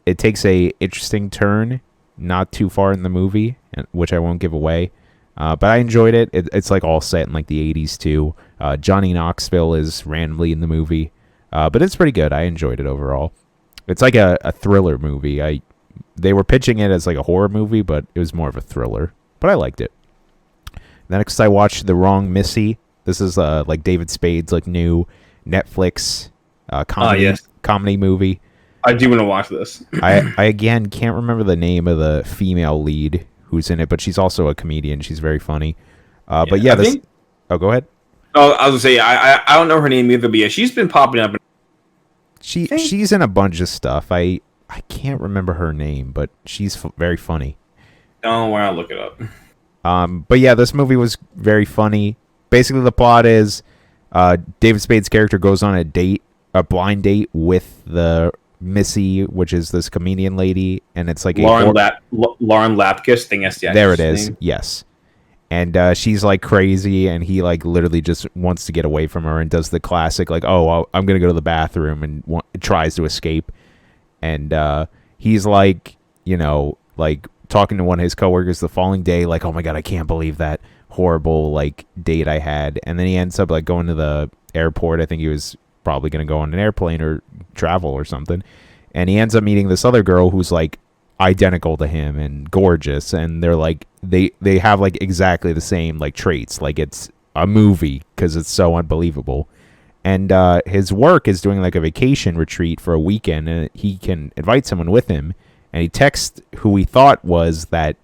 it takes a interesting turn not too far in the movie, which I won't give away. But I enjoyed it. It's like all set in like the 80s too. Johnny Knoxville is randomly in the movie. But it's pretty good. I enjoyed it overall. It's like a thriller movie. They were pitching it as like a horror movie, but it was more of a thriller. But I liked it. Next, I watched The Wrong Missy. This is like David Spade's like new Netflix comedy movie. I do want to watch this. I again can't remember the name of the female lead who's in it, but she's also a comedian. She's very funny. But yeah, oh, go ahead. Oh, I was gonna say I don't know her name either, but yeah, she's been popping up. She's in a bunch of stuff. I can't remember her name, but she's very funny. Don't worry, I'll look it up. But yeah, this movie was very funny. Basically, the plot is David Spade's character goes on a blind date with the Missy, which is this comedian lady, and it's like Lauren Lapkus. Thing, yes, yeah. There it is. Name. Yes. And she's like crazy, and he like literally just wants to get away from her and does the classic like, oh, I'm gonna go to the bathroom, and tries to escape. And he's like, you know, like talking to one of his coworkers the following day, like, oh my god, I can't believe that horrible like date I had. And then he ends up like going to the airport. I think he was probably gonna go on an airplane or travel or something. And he ends up meeting this other girl who's like identical to him and gorgeous, and they're like they have like exactly the same like traits. Like it's a movie because it's so unbelievable. And his work is doing like a vacation retreat for a weekend, and he can invite someone with him. And he texts who he thought was that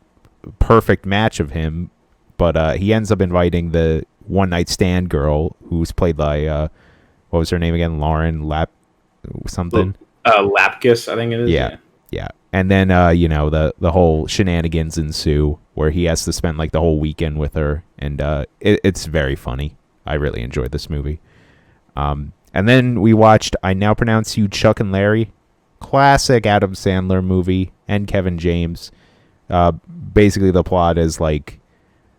perfect match of him, but he ends up inviting the one night stand girl who's played by what was her name again? Lauren something. Lapkus, I think it is. Yeah. And then you know, the whole shenanigans ensue where he has to spend like the whole weekend with her, and it's very funny. I really enjoyed this movie. And then we watched I Now Pronounce You Chuck and Larry, classic Adam Sandler movie, and Kevin James. Basically, the plot is like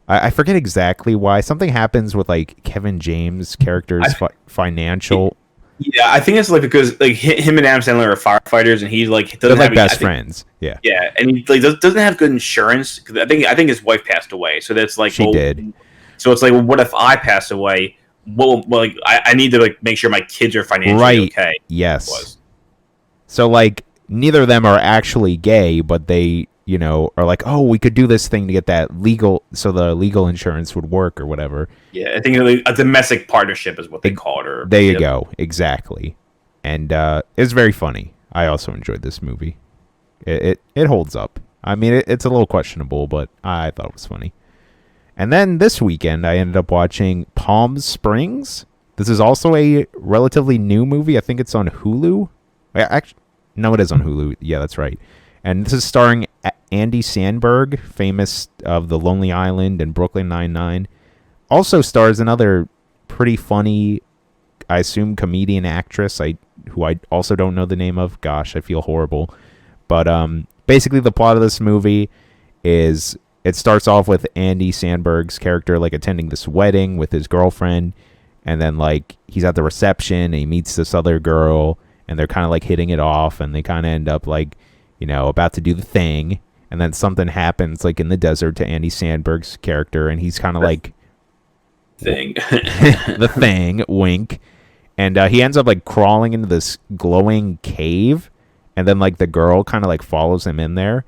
I forget exactly why something happens with like Kevin James' character's financial. Yeah, I think it's like because like him and Adam Sandler are firefighters, and he like They're doesn't like have best friends. Yeah, yeah, and he like doesn't have good insurance. 'Cause I think his wife passed away, so that's like she did. So it's like, well, what if I pass away? Well, like I need to like make sure my kids are financially okay. Yes. So like neither of them are actually gay, but they, you know, are like, oh, we could do this thing to get that legal, so the legal insurance would work or whatever. Yeah, I think like, a domestic partnership is what they call it. Or there you go, exactly. And it's very funny. I also enjoyed this movie. It holds up. I mean, it's a little questionable, but I thought it was funny. And then this weekend, I ended up watching Palm Springs. This is also a relatively new movie. I think it's on Hulu. Actually, no, it is on Hulu. Yeah, that's right. And this is starring Andy Samberg, famous of The Lonely Island and Brooklyn Nine-Nine. Also stars another pretty funny, I assume, comedian actress, who I also don't know the name of. Gosh, I feel horrible. But basically the plot of this movie is it starts off with Andy Samberg's character like attending this wedding with his girlfriend, and then like he's at the reception and he meets this other girl, and they're kind of like hitting it off, and they kind of end up like, you know, about to do the thing, and then something happens like in the desert to Andy Samberg's character, and he's kind of like thing the thing, wink, and he ends up like crawling into this glowing cave, and then like the girl kind of like follows him in there,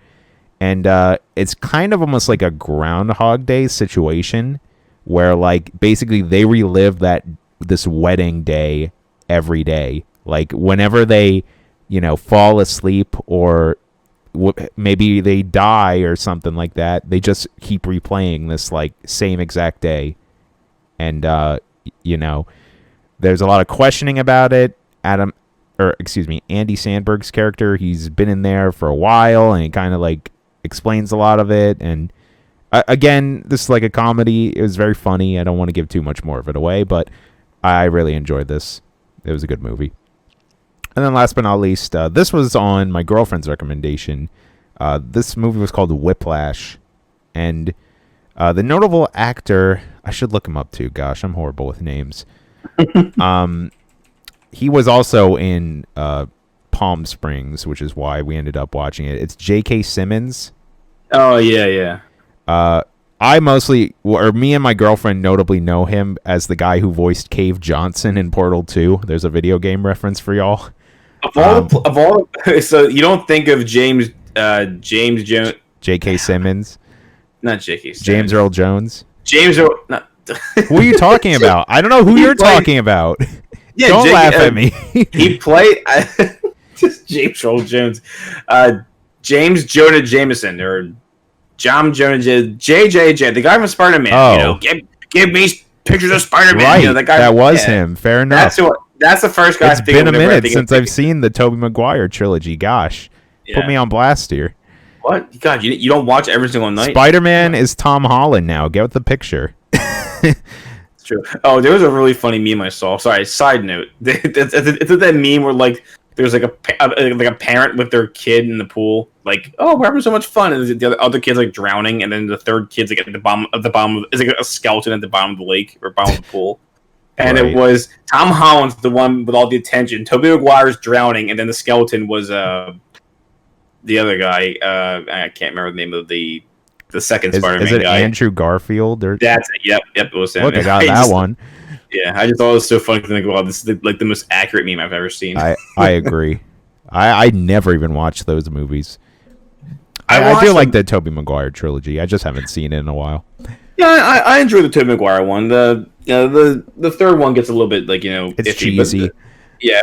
and it's kind of almost like a Groundhog Day situation where like basically they relive this wedding day every day. Like whenever they, you know, fall asleep or maybe they die or something like that, they just keep replaying this like same exact day. And you know, there's a lot of questioning about it. Andy Samberg's character, he's been in there for a while, and he kind of like explains a lot of it. And again, this is like a comedy. It was very funny. I don't want to give too much more of it away, but I really enjoyed this. It was a good movie. And then last but not least, this was on my girlfriend's recommendation. This movie was called Whiplash. And the notable actor, I should look him up too. Gosh, I'm horrible with names. He was also in Palm Springs, which is why we ended up watching it. It's J.K. Simmons. Oh, yeah. Me and my girlfriend notably know him as the guy who voiced Cave Johnson in Portal 2. There's a video game reference for y'all. So you don't think of James Jones, J.K. Simmons, not J.K. Simmons. James Earl Jones. Not. Who are you talking about? I don't know who you're talking about. Yeah, don't laugh at me. He played just James Earl Jones, James Jonah Jameson, or John Jonah JJJ, the guy from Spider-Man. Oh. You know, give me pictures of Spider-Man. Right, you know, that guy. That was him. Fair enough. That's the first guy. It's been a minute since I've seen the Tobey Maguire trilogy. Gosh, put me on blast here. What? God, you don't watch every single night? Spider-Man is Tom Holland now. Get with the picture. It's true. Oh, there was a really funny meme I saw. Sorry, side note. It's that meme where like there's like a parent with their kid in the pool, like, oh, we're having so much fun, and the other kid's like drowning, and then the third kid's like at the bottom is like a skeleton at the bottom of the lake or bottom of the pool. And It was Tom Holland's the one with all the attention. Tobey Maguire's drowning, and then the skeleton was the other guy. I can't remember the name of the second Spider-Man guy. Is it Andrew Garfield? Or... That's it. Yep, it was him. Look, I got that one. Yeah, I just thought it was so funny to think, wow, this is like the most accurate meme I've ever seen. I agree. I never even watched those movies. I do like the Tobey Maguire trilogy. I just haven't seen it in a while. Yeah, I enjoy the Tobey Maguire one. The third one gets a little bit like, it's iffy, cheesy.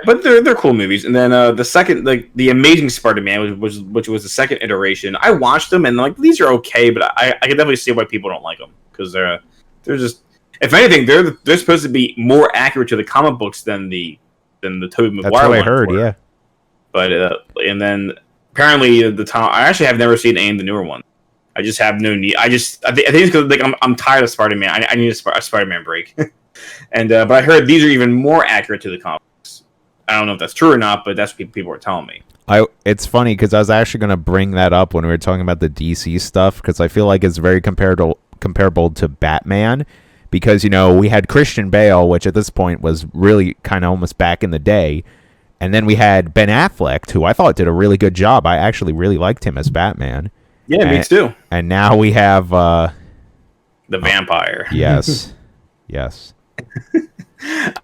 But they're cool movies. And then the second, like the Amazing Spider-Man, which was the second iteration, I watched them and like these are okay, but I can definitely see why people don't like them because they're just, if anything, they're supposed to be more accurate to the comic books than the Tobey Maguire. That's what I heard. Yeah. But and then apparently I actually have never seen any of the newer ones. I just have no need. I think it's because like I'm tired of Spider-Man. I need a Spider-Man break. And but I heard these are even more accurate to the comics. I don't know if that's true or not, but that's what people are telling me. It's funny because I was actually going to bring that up when we were talking about the DC stuff, because I feel like it's very comparable to Batman, because, you know, we had Christian Bale, which at this point was really kind of almost back in the day, and then we had Ben Affleck, who I thought did a really good job. I actually really liked him as Batman. Yeah, me too. And now we have the vampire. Yes. Yes.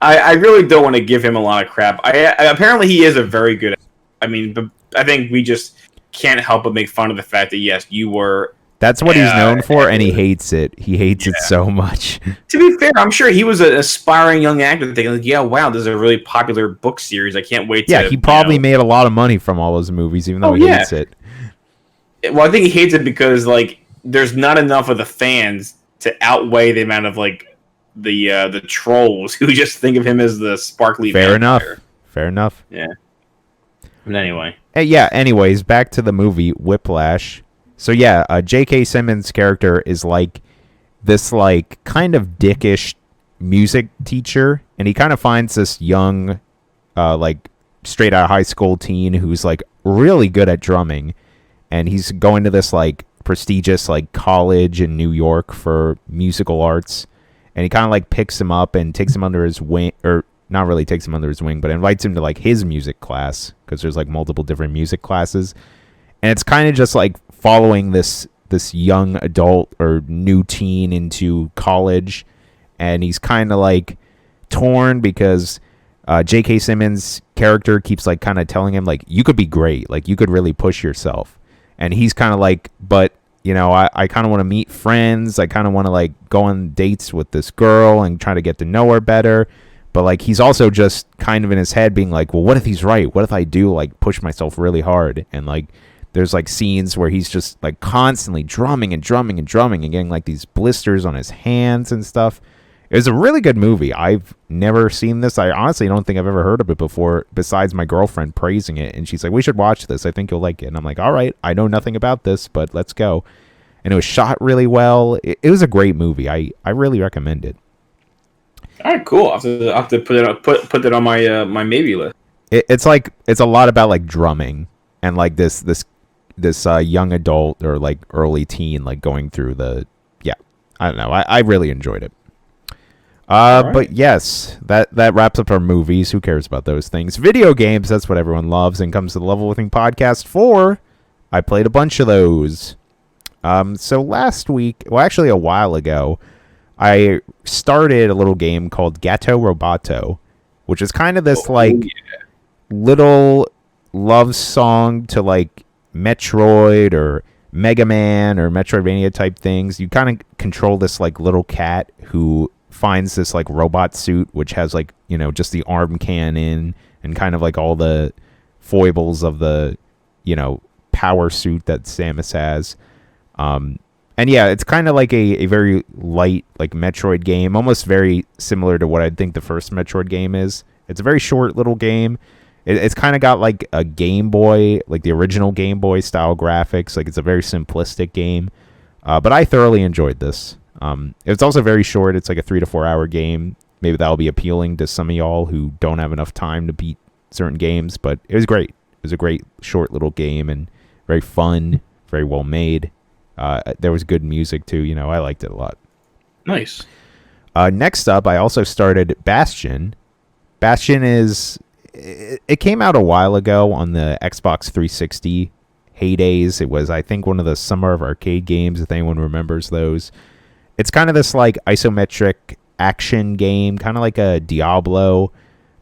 I really don't want to give him a lot of crap. Apparently he is a very good. I mean, but I think we just can't help but make fun of the fact that yes, you were. That's what he's known for, and he hates it. He hates it so much. To be fair, I'm sure he was an aspiring young actor thinking, like, yeah, wow, this is a really popular book series. I can't wait to... Yeah, he probably made a lot of money from all those movies, even though he hates it. Well, I think he hates it because, like, there's not enough of the fans to outweigh the amount of, like, the trolls who just think of him as the sparkly vampire. Fair enough. Yeah. But anyway. Yeah, anyways, back to the movie, Whiplash. So yeah, J.K. Simmons' character is like this like kind of dickish music teacher, and he kind of finds this young like straight out of high school teen who's like really good at drumming, and he's going to this like prestigious like college in New York for musical arts, and he kind of like picks him up and takes him under his wing, or not really takes him under his wing, but invites him to like his music class, because there's like multiple different music classes. And it's kind of just like following this young adult or new teen into college, and he's kind of like torn because J.K. Simmons' character keeps like kind of telling him like, you could be great, like you could really push yourself, and he's kind of like, but you know, I kind of want to meet friends, I kind of want to like go on dates with this girl and try to get to know her better. But, like, he's also just kind of in his head being like, well, what if he's right? What if I do, like, push myself really hard? And, like, there's, like, scenes where he's just, like, constantly drumming and getting, like, these blisters on his hands and stuff. It was a really good movie. I've never seen this. I honestly don't think I've ever heard of it before, besides my girlfriend praising it. And she's like, we should watch this. I think you'll like it. And I'm like, all right, I know nothing about this, but let's go. And it was shot really well. It was a great movie. I really recommend it. All right, cool. I'll have to put that on my my maybe list. It's like it's a lot about like drumming and like this young adult or like early teen like going through the I don't know. I really enjoyed it. Right. But yes, that wraps up our movies. Who cares about those things? Video games, that's what everyone loves. And comes to the Level Withing Podcast 4. I played a bunch of those. So last week, well, actually a while ago, I started a little game called Gato Roboto, which is kind of this little love song to like Metroid or Mega Man or Metroidvania type things. You kind of control this like little cat who finds this like robot suit which has like, you know, just the arm cannon and kind of like all the foibles of the, you know, power suit that Samus has. And yeah, it's kind of like a very light like Metroid game, almost very similar to what I think the first Metroid game is. It's a very short little game. It's kind of got like a Game Boy, like the original Game Boy style graphics. Like it's a very simplistic game, but I thoroughly enjoyed this. It's also very short. It's like a 3 to 4 hour game. Maybe that'll be appealing to some of y'all who don't have enough time to beat certain games, but it was great. It was a great short little game and very fun, very well made. There was good music too. You know, I liked it a lot. Nice. Next up, I also started Bastion. Bastion it came out a while ago on the Xbox 360 heydays. It was, I think, one of the Summer of Arcade games, if anyone remembers those. It's kind of this like isometric action game, kind of like a Diablo,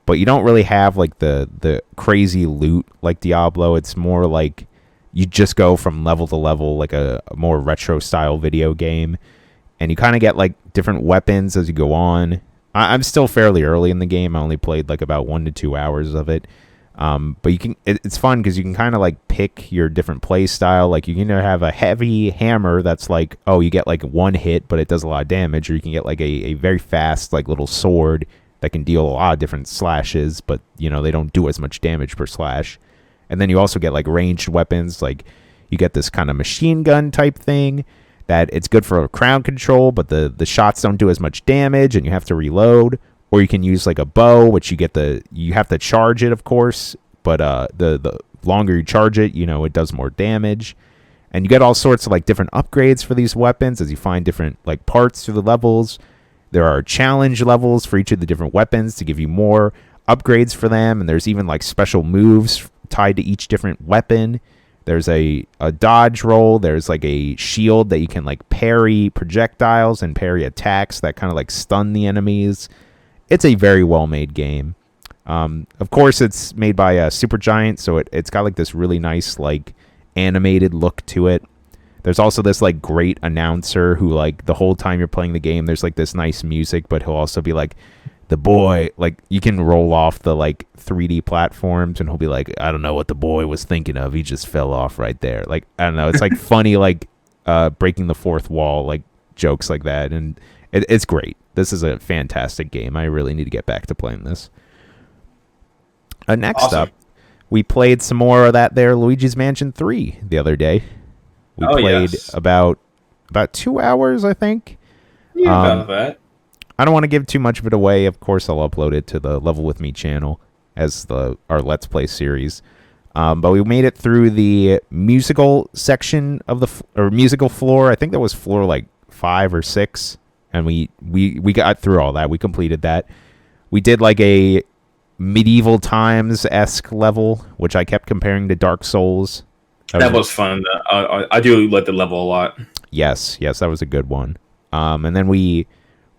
but you don't really have like the crazy loot like Diablo. It's more like you just go from level to level, like a more retro style video game, and you kind of get like different weapons as you go on. I'm still fairly early in the game. I only played like about 1 to 2 hours of it. But you can, it's fun because you can kind of like pick your different play style. Like you can either have a heavy hammer that's like, oh, you get like one hit, but it does a lot of damage, or you can get like a very fast like little sword that can deal a lot of different slashes, but you know, they don't do as much damage per slash. And then you also get like ranged weapons, like you get this kind of machine gun type thing that it's good for crowd control, but the shots don't do as much damage and you have to reload. or you can use like a bow, which you have to charge it, of course, but the longer you charge it, it does more damage. And you get all sorts of like different upgrades for these weapons as you find different like parts through the levels. There are challenge levels for each of the different weapons to give you more upgrades for them, and there's even like special moves tied to each different weapon. There's a dodge roll. There's like a shield that you can like parry projectiles and parry attacks that kind of like stun the enemies. It's a very well made game. Of course, it's made by Supergiant, so it's got like this really nice like animated look to it. There's also this like great announcer who like the whole time you're playing the game, there's like this nice music, but he'll also be like, the boy, like you can roll off the like 3D platforms and he'll be like, I don't know what the boy was thinking of. He just fell off right there. Like, I don't know. It's like funny, like breaking the fourth wall, like jokes like that. And it's great. This is a fantastic game. I really need to get back to playing this. Next Awesome. up, we played some more of that there Luigi's Mansion 3 the other day. We played about 2 hours, I think. Yeah, about that. I don't want to give too much of it away. Of course, I'll upload it to the Level With Me channel as our Let's Play series. But we made it through the musical section of or musical floor. I think that was floor like 5 or 6. And we got through all that. We completed that. We did like a medieval times-esque level, which I kept comparing to Dark Souls. That was fun. I do like the level a lot. Yes, that was a good one. And then we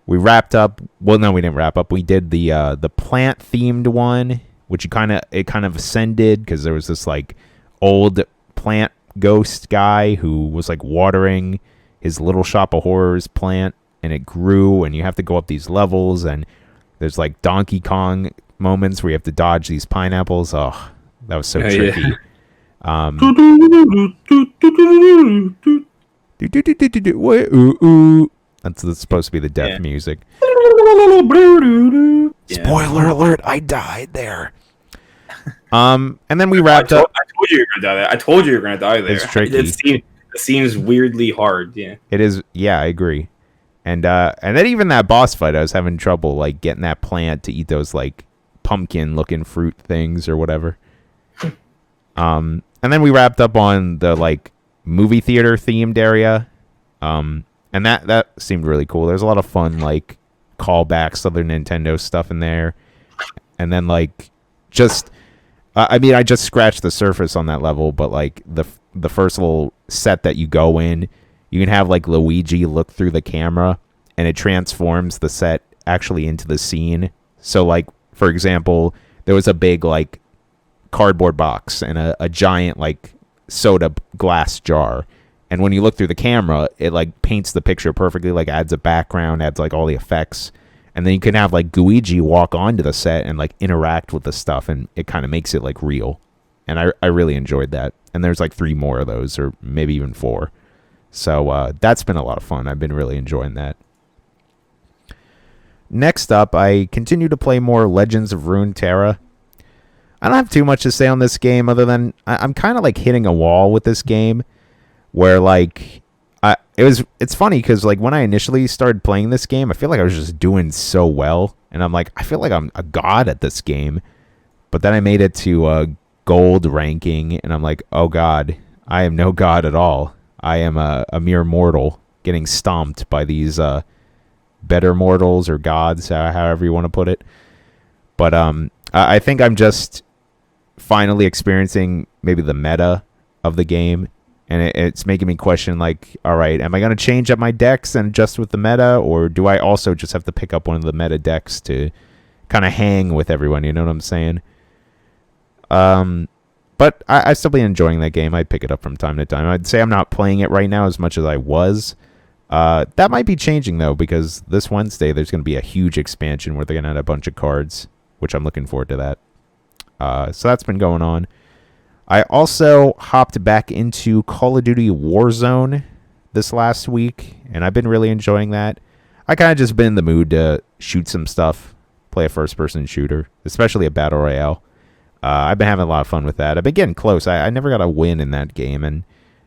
wrapped up. Well, no, we didn't wrap up. We did the plant themed one, which it kind of ascended because there was this like old plant ghost guy who was like watering his Little Shop of Horrors plant, and it grew, and you have to go up these levels, and there's like Donkey Kong moments where you have to dodge these pineapples. Oh, that was so tricky. Yeah. That's supposed to be the death music. Yeah. Spoiler alert, I died there. And then we wrapped up. I told you you were gonna die there. I told you you were gonna die there. It's tricky. It seems weirdly hard. Yeah. It is. Yeah, I agree. And then even that boss fight, I was having trouble like getting that plant to eat those like pumpkin looking fruit things or whatever. And then we wrapped up on the like movie theater themed area. And that seemed really cool. There's a lot of fun like callbacks, other Nintendo stuff in there. And then like just I mean, I just scratched the surface on that level, but like the first little set that you go in, you can have like Luigi look through the camera and it transforms the set actually into the scene. So like, for example, there was a big like cardboard box and a giant like soda glass jar. And when you look through the camera, it like paints the picture perfectly, like adds a background, adds like all the effects. And then you can have like Luigi walk onto the set and like interact with the stuff, and it kind of makes it like real. And I really enjoyed that. And there's like 3 more of those, or maybe even 4. So that's been a lot of fun. I've been really enjoying that. Next up, I continue to play more Legends of Runeterra. I don't have too much to say on this game other than I'm kind of like hitting a wall with this game where like it's funny because like when I initially started playing this game, I feel like I was just doing so well, and I'm like, I feel like I'm a god at this game. But then I made it to gold ranking, and I'm like, oh god, I am no god at all. I am a mere mortal getting stomped by these better mortals or gods, however you want to put it. But I think I'm just finally experiencing maybe the meta of the game, and it's making me question, like, all right, am I going to change up my decks and adjust with the meta, or do I also just have to pick up one of the meta decks to kind of hang with everyone, you know what I'm saying? But I still be enjoying that game. I'd pick it up from time to time. I'd say I'm not playing it right now as much as I was. That might be changing, though, because this Wednesday there's going to be a huge expansion where they're going to add a bunch of cards, which I'm looking forward to that. So that's been going on. I also hopped back into Call of Duty Warzone this last week, and I've been really enjoying that. I kind of just been in the mood to shoot some stuff, play a first-person shooter, especially a Battle Royale. I've been having a lot of fun with that. I've been getting close. I never got a win in that game, and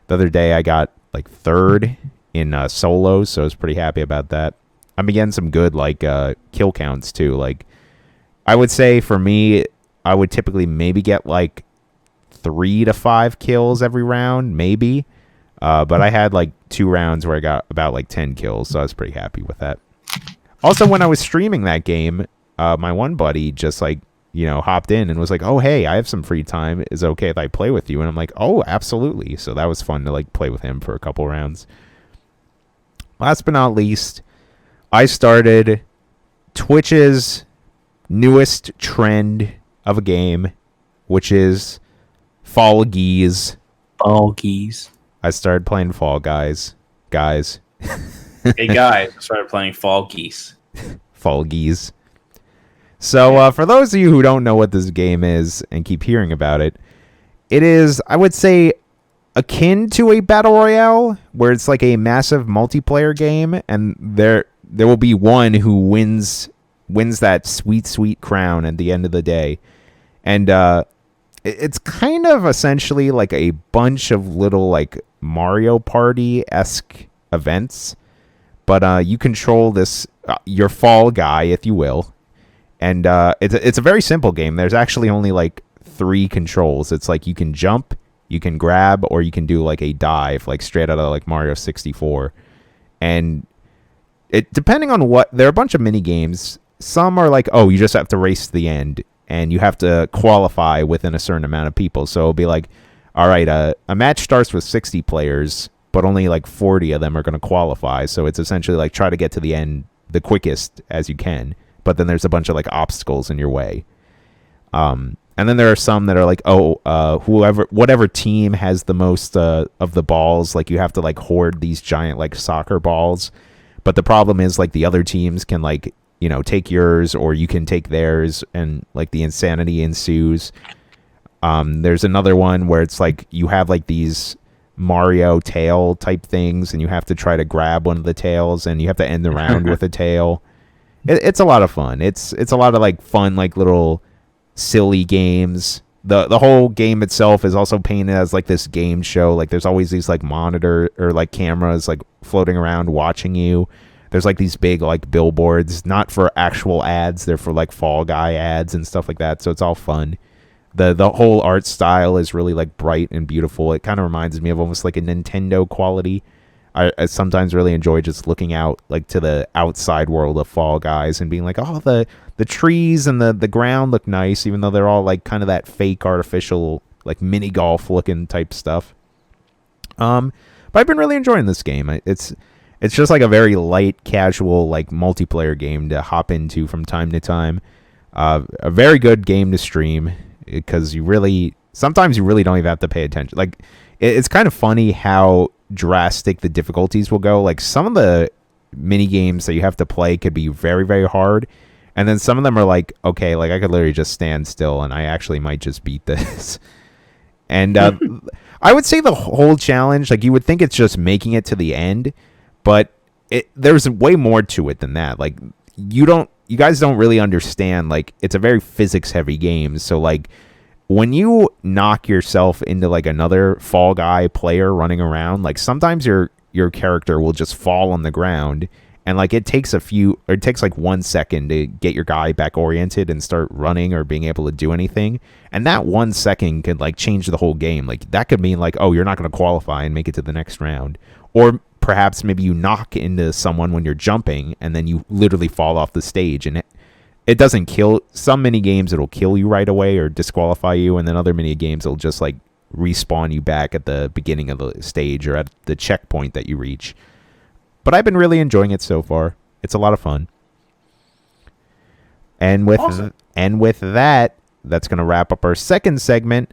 the other day I got like 3rd in solos, so I was pretty happy about that. I'm getting some good like kill counts too. Like I would say for me, I would typically maybe get like 3 to 5 kills every round, maybe. But I had like 2 rounds where I got about like 10 kills, so I was pretty happy with that. Also, when I was streaming that game, my one buddy just like, hopped in and was like, "Oh, hey, I have some free time. Is it okay if I play with you?" And I'm like, "Oh, absolutely." So that was fun to like play with him for a couple rounds. Last but not least, I started Twitch's newest trend of a game, which is Fall Guys. Fall Guys. I started playing Fall Guys. Guys. Hey guys, I started playing Fall Geese. Fall Guys. So for those of you who don't know what this game is and keep hearing about it, it is, I would say, akin to a battle royale, where it's like a massive multiplayer game, and there will be one who wins that sweet crown at the end of the day. And it's kind of essentially like a bunch of little like Mario Party-esque events, but you control this your fall guy, if you will, and it's a very simple game. There's actually only like 3 controls. It's like you can jump, you can grab, or you can do like a dive, like straight out of like Mario 64. And it depending on what, there are a bunch of mini games. Some are like, oh, you just have to race to the end, and you have to qualify within a certain amount of people. So it'll be like, all right, a match starts with 60 players, but only like 40 of them are going to qualify. So it's essentially like try to get to the end the quickest as you can. But then there's a bunch of like obstacles in your way. And then there are some that are like, whatever team has the most of the balls, like you have to like hoard these giant like soccer balls. But the problem is like the other teams can like, take yours, or you can take theirs, and like the insanity ensues. There's another one where it's like you have like these Mario tail type things, and you have to try to grab one of the tails, and you have to end the round with a tail. It's a lot of fun. It's a lot of like fun, like little silly games. The whole game itself is also painted as like this game show. Like there's always these like monitor or like cameras like floating around watching you. There's like these big like billboards, not for actual ads, they're for like Fall Guy ads and stuff like that. So it's all fun. The whole art style is really like bright and beautiful. It kind of reminds me of almost like a Nintendo quality. I sometimes really enjoy just looking out like to the outside world of Fall Guys and being like, oh, the trees and the ground look nice, even though they're all like kind of that fake artificial like mini golf looking type stuff. But I've been really enjoying this game. It's just like a very light, casual like multiplayer game to hop into from time to time. A very good game to stream, because sometimes you really don't even have to pay attention. Like it's kind of funny how drastic the difficulties will go. Like some of the mini games that you have to play could be very, very hard, and then some of them are like, okay, like I could literally just stand still and I actually might just beat this. And I would say the whole challenge, like you would think it's just making it to the end, but there's way more to it than that. Like you guys don't really understand, like it's a very physics heavy game. So like when you knock yourself into like another Fall Guy player running around, like sometimes your character will just fall on the ground, and like it takes like 1 second to get your guy back oriented and start running or being able to do anything. And that 1 second could like change the whole game. Like that could mean like, oh, you're not going to qualify and make it to the next round. Or perhaps maybe you knock into someone when you're jumping and then you literally fall off the stage, and it doesn't kill. Some mini games it'll kill you right away or disqualify you, and then other mini games it'll just like respawn you back at the beginning of the stage or at the checkpoint that you reach. But I've been really enjoying it so far. It's a lot of fun. And with that, that's going to wrap up our second segment.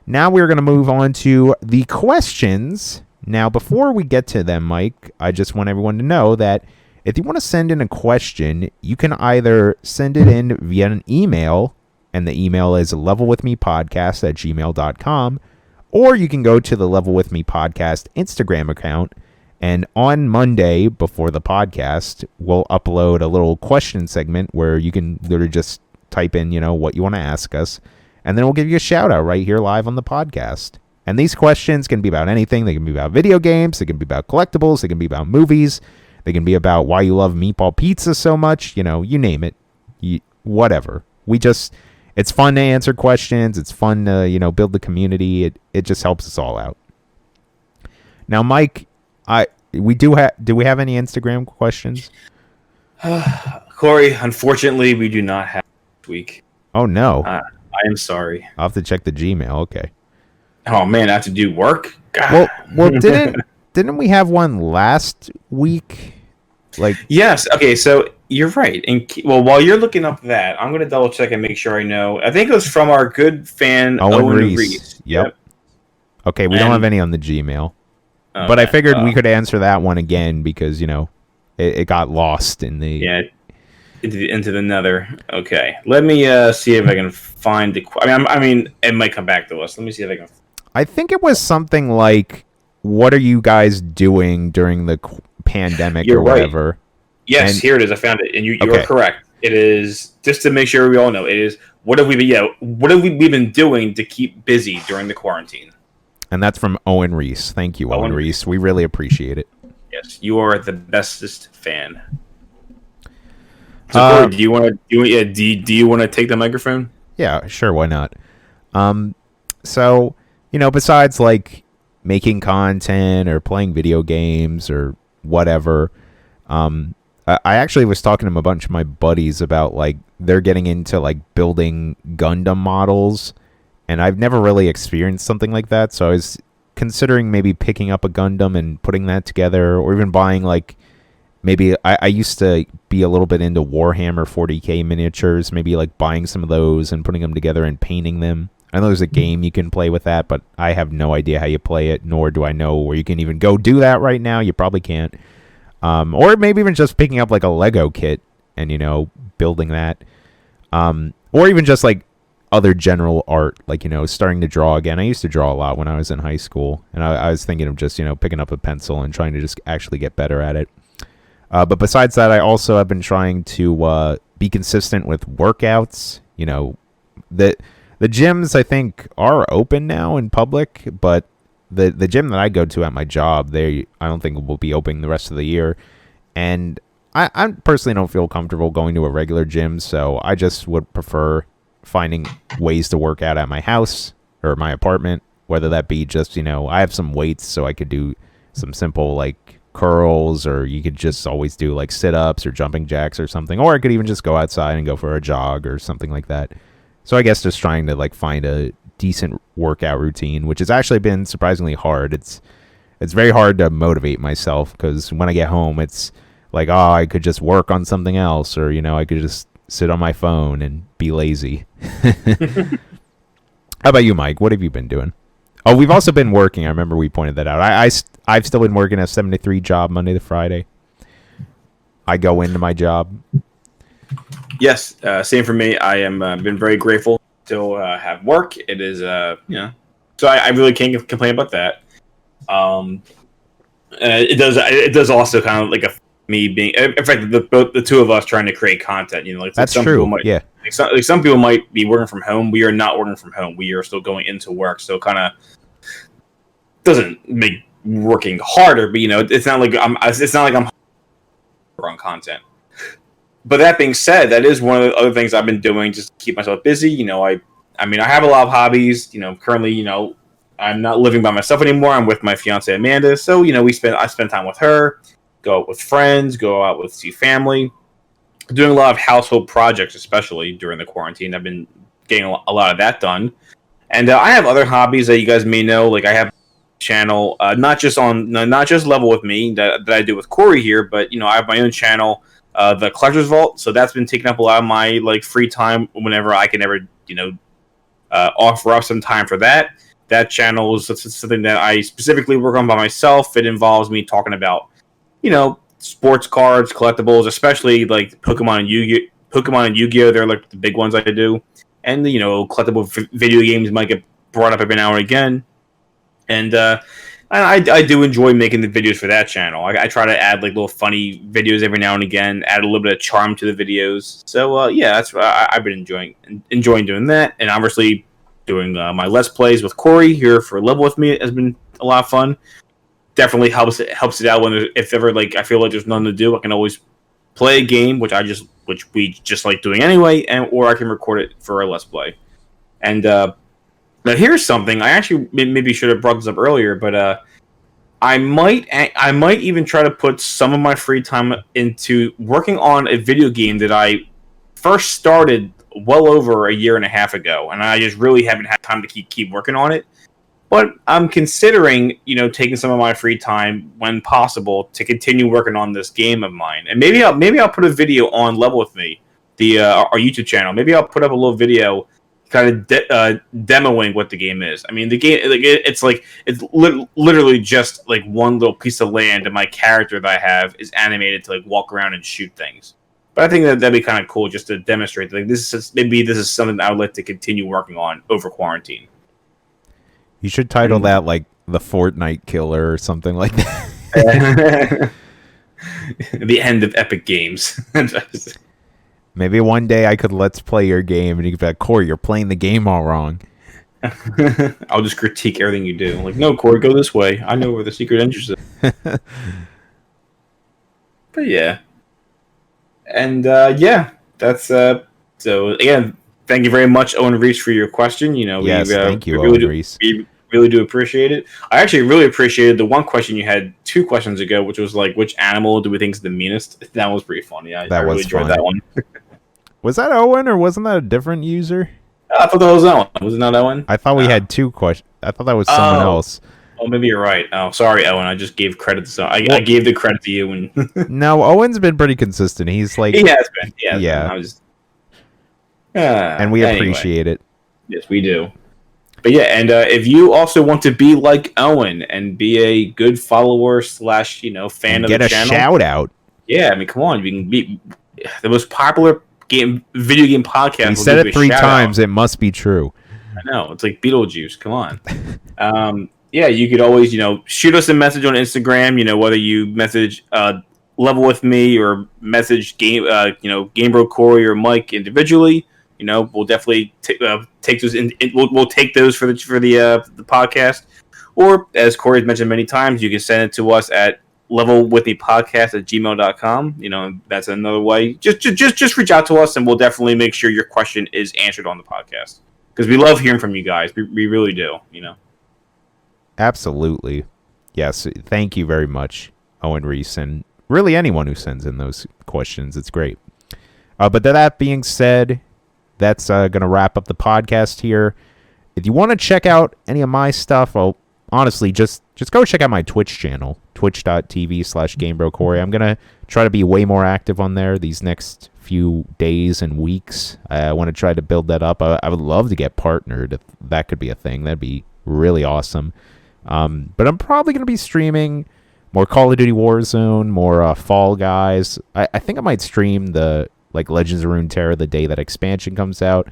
Now we're going to move on to the questions. Now, before we get to them, Mike, I just want everyone to know that if you want to send in a question, you can either send it in via an email, and the email is levelwithmepodcast@gmail.com, or you can go to the Level With Me Podcast Instagram account, and on Monday, before the podcast, we'll upload a little question segment where you can literally just type in, what you want to ask us, and then we'll give you a shout out right here live on the podcast. And these questions can be about anything. They can be about video games. They can be about collectibles. They can be about movies. They can be about why you love meatball pizza so much. You know, you name it. Whatever. It's fun to answer questions. It's fun to, you know, build the community. It just helps us all out. Now, Mike, do we have any Instagram questions? Corey, unfortunately, we do not have this week. Oh, no. I am sorry. I'll have to check the Gmail. Okay. Oh, man, I have to do work? God. Well, didn't we have one last week? Like, yes. Okay, so you're right. And while you're looking up that, I'm going to double check and make sure I know. I think it was from our good fan Owen Reese. Yep. Okay, we don't have any on the Gmail. Okay. But I figured we could answer that one again because, you know, it got lost in the into the nether. Okay, let me see if I can find the. I mean, it might come back to us. Let me see if I can. I think it was something like, "What are you guys doing during the pandemic?" You're or whatever. Right. Yes, here it is. I found it, and you are correct. It is, just to make sure we all know, it is what have we been doing to keep busy during the quarantine? And that's from Owen Reese. Thank you, Owen Reese. We really appreciate it. Yes, you are the bestest fan. So, Corey, do you want to take the microphone? Yeah, sure. Why not? So, you know, besides like making content or playing video games or whatever, I actually was talking to a bunch of my buddies about like they're getting into like building Gundam models, and I've never really experienced something like that. So I was considering maybe picking up a Gundam and putting that together, or even buying like maybe I used to be a little bit into Warhammer 40K miniatures, maybe like buying some of those and putting them together and painting them. I know there's a game you can play with that, but I have no idea how you play it, nor do I know where you can even go do that right now. You probably can't. Or maybe even just picking up like a Lego kit and, you know, building that. Or even just like other general art, like, you know, starting to draw again. I used to draw a lot when I was in high school, and I was thinking of just, you know, picking up a pencil and trying to just actually get better at it. But besides that, I also have been trying to be consistent with workouts. You know, the gyms, I think, are open now in public, but the gym that I go to at my job, I don't think will be open the rest of the year. And I personally don't feel comfortable going to a regular gym, so I just would prefer finding ways to work out at my house or my apartment, whether that be just, you know, I have some weights so I could do some simple like curls, or you could just always do like sit-ups or jumping jacks or something, or I could even just go outside and go for a jog or something like that. So I guess just trying to like find a decent workout routine, which has actually been surprisingly hard. It's very hard to motivate myself, because when I get home, it's like, oh, I could just work on something else, or, you know, I could just sit on my phone and be lazy. How about you, Mike? What have you been doing? Oh, we've also been working. I remember we pointed that out. I've still been working a 7-to-3 job Monday to Friday. I go into my job. Yes, same for me. I am been very grateful to have work. It is, you know, so I really can't complain about that. It does also kind of like me being, in fact, the two of us trying to create content. You know, like that's some true. People might, yeah, like some people might be working from home. We are not working from home. We are still going into work. So kind of doesn't make working harder, but, you know, it's not like I'm on content. But that being said, that is one of the other things I've been doing just to keep myself busy. You know, I mean, I have a lot of hobbies. You know, currently, you know, I'm not living by myself anymore. I'm with my fiance Amanda. So, you know, I spend time with her, go out with friends, go out with family, doing a lot of household projects, especially during the quarantine. I've been getting a lot of that done. And I have other hobbies that you guys may know. Like I have a channel, not just Level with Me that I do with Corey here, but, you know, I have my own channel, the Collector's Vault. So that's been taking up a lot of my like free time whenever I can ever, you know, offer up some time for that. That channel is something that I specifically work on by myself. It involves me talking about, you know, sports cards, collectibles, especially like Pokemon and Yu-Gi-Oh! They're like the big ones I do. And, you know, collectible video games might get brought up every now and again. And I do enjoy making the videos for that channel. I try to add like little funny videos every now and again, add a little bit of charm to the videos. So, yeah, that's what I've been enjoying doing that. And obviously doing my Let's Plays with Corey here for Level With Me has been a lot of fun. definitely helps it out when if ever like I feel like there's nothing to do, I can always play a game, which we just like doing anyway, or I can record it for a Let's Play. And now here's something I actually maybe should have brought this up earlier, but I might even try to put some of my free time into working on a video game that I first started well over a year and a half ago, and I just really haven't had time to keep working on it. But I'm considering, taking some of my free time when possible to continue working on this game of mine, and maybe I'll put a video on Level With Me, our YouTube channel. Maybe I'll put up a little video, kind of demoing what the game is. I mean, the game it's literally just like one little piece of land, and my character that I have is animated to like walk around and shoot things. But I think that'd be kind of cool just to demonstrate. Like this is something that I would like to continue working on over quarantine. You should title that like the Fortnite Killer or something like that. The end of Epic Games. Maybe one day I could Let's Play your game and you could be like, Corey, you're playing the game all wrong. I'll just critique everything you do. Like, no, Corey, go this way. I know where the secret entrance is. But yeah. And that's so again, thank you very much, Owen Reese, for your question. Yes, thank you, Owen Reese. We really do appreciate it. I actually really appreciated the one question you had 2 questions ago, which was like, which animal do we think is the meanest? That was pretty funny. I really enjoyed that one. Was that Owen, or wasn't that a different user? I thought that was Owen. Was it not Owen? I thought we had 2 questions. I thought that was someone else. Oh, maybe you're right. Oh, sorry, Owen. I just gave credit to someone. I gave the credit to you. And no, Owen's been pretty consistent. He's like... He has been. Yeah. I was... and we appreciate it. Yes, we do. But yeah, and if you also want to be like Owen and be a good follower / fan of the channel, get a shout out. Yeah, I mean, come on, you can be the most popular video game podcast. You said it 3 times. It must be true. I know, it's like Beetlejuice. Come on. Yeah, you could always shoot us a message on Instagram. Whether you message Level With Me or message Game Bro Corey or Mike individually. We'll definitely take those. We'll take those for the podcast. Or as Corey's mentioned many times, you can send it to us at levelwithmepodcast@gmail.com. That's another way. Just reach out to us, and we'll definitely make sure your question is answered on the podcast, because we love hearing from you guys. We really do. Absolutely. Yes. Thank you very much, Owen Reese, and really anyone who sends in those questions. It's great. But that being said, that's going to wrap up the podcast here. If you want to check out any of my stuff, honestly, just go check out my Twitch channel, twitch.tv/GameBroCorey. I'm going to try to be way more active on there these next few days and weeks. I want to try to build that up. I would love to get partnered if that could be a thing. That'd be really awesome. But I'm probably going to be streaming more Call of Duty Warzone, more Fall Guys. I think I might stream the Legends of Runeterra the day that expansion comes out.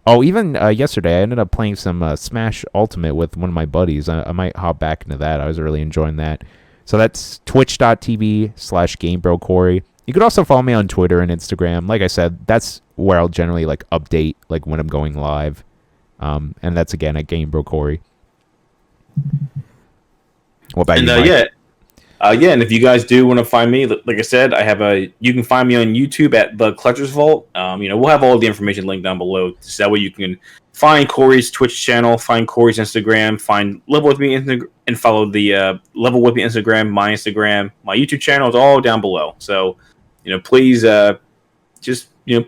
Oh, even yesterday I ended up playing some Smash Ultimate with one of my buddies. I might hop back into that. I was really enjoying that. So that's twitch.tv/GameBroCorey. You could also follow me on Twitter and Instagram. Like I said, that's where I'll generally update when I'm going live. And that's again at GameBroCorey. What about you, Mike? And if you guys do want to find me, like I said, you can find me on YouTube at The Collector's Vault. We'll have all the information linked down below, so that way you can find Corey's Twitch channel, find Corey's Instagram, find Level With Me and follow the Level With Me Instagram, my YouTube channel is all down below. So, please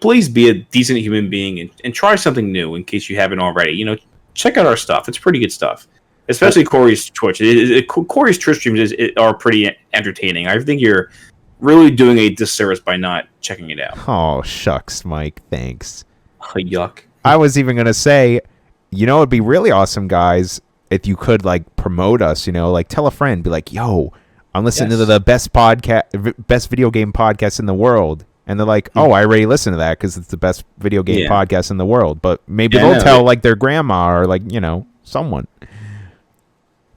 please be a decent human being and try something new in case you haven't already. Check out our stuff. It's pretty good stuff. Especially Corey's Twitch. Corey's Twitch streams are pretty entertaining. I think you're really doing a disservice by not checking it out. Oh, shucks, Mike. Thanks. Oh, yuck. I was even going to say, it'd be really awesome, guys, if you could, promote us, tell a friend. Be like, yo, I'm listening to the best video game podcast in the world. And they're like, oh, I already listened to that because it's the best video game podcast in the world. But maybe they'll tell, their grandma or, someone.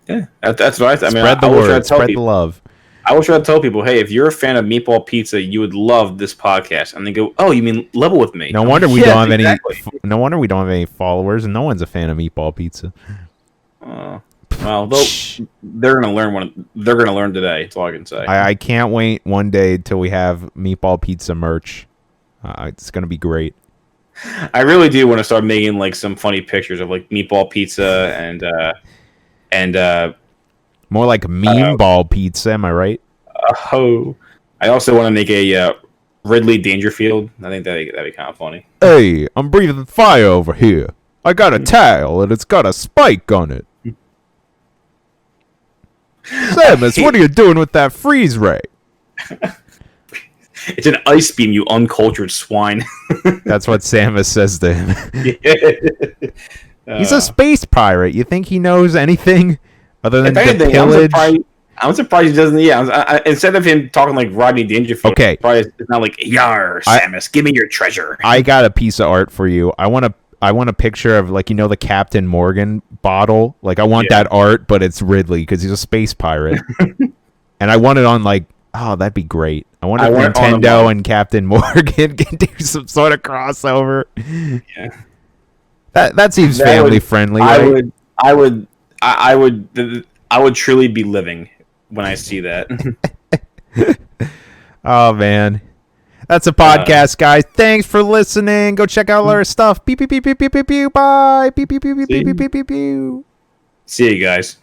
Yeah, that's what I mean. Spread the word, spread the love. I will try to tell people, hey, if you're a fan of meatball pizza, you would love this podcast. And they go, oh, you mean Level With Me? No wonder we don't have any. No wonder we don't have any followers, and no one's a fan of meatball pizza. Well, they're gonna learn they're gonna learn today. That's all I can say. I can't wait one day till we have meatball pizza merch. It's gonna be great. I really do want to start making like some funny pictures of like meatball pizza and more like meme ball pizza. Am I right? I also want to make a Ridley Dangerfield. I think that'd be kind of funny. Hey, I'm breathing fire over here. I got a towel and it's got a spike on it. Samus, what are you doing with that freeze ray? It's an ice beam, you uncultured swine. That's what Samus says to him. He's a space pirate. You think he knows anything other than the pillage? I'm surprised he doesn't. Yeah, instead of him talking like Rodney Dangerfield, okay, it's not like "Yar, Samus, give me your treasure." I got a piece of art for you. I want a picture of like the Captain Morgan bottle. Like I want that art, but it's Ridley because he's a space pirate, and I want it on like. Oh, that'd be great. I wonder if Nintendo and Captain Morgan can do some sort of crossover. Yeah. That seems family friendly. Right? I would truly be living when I see that. Oh man. That's a podcast, guys. Thanks for listening. Go check out our stuff. Pew pew pew pew pew pew pew. Bye. Pew pew pew pew pew pew pew pew. See you guys.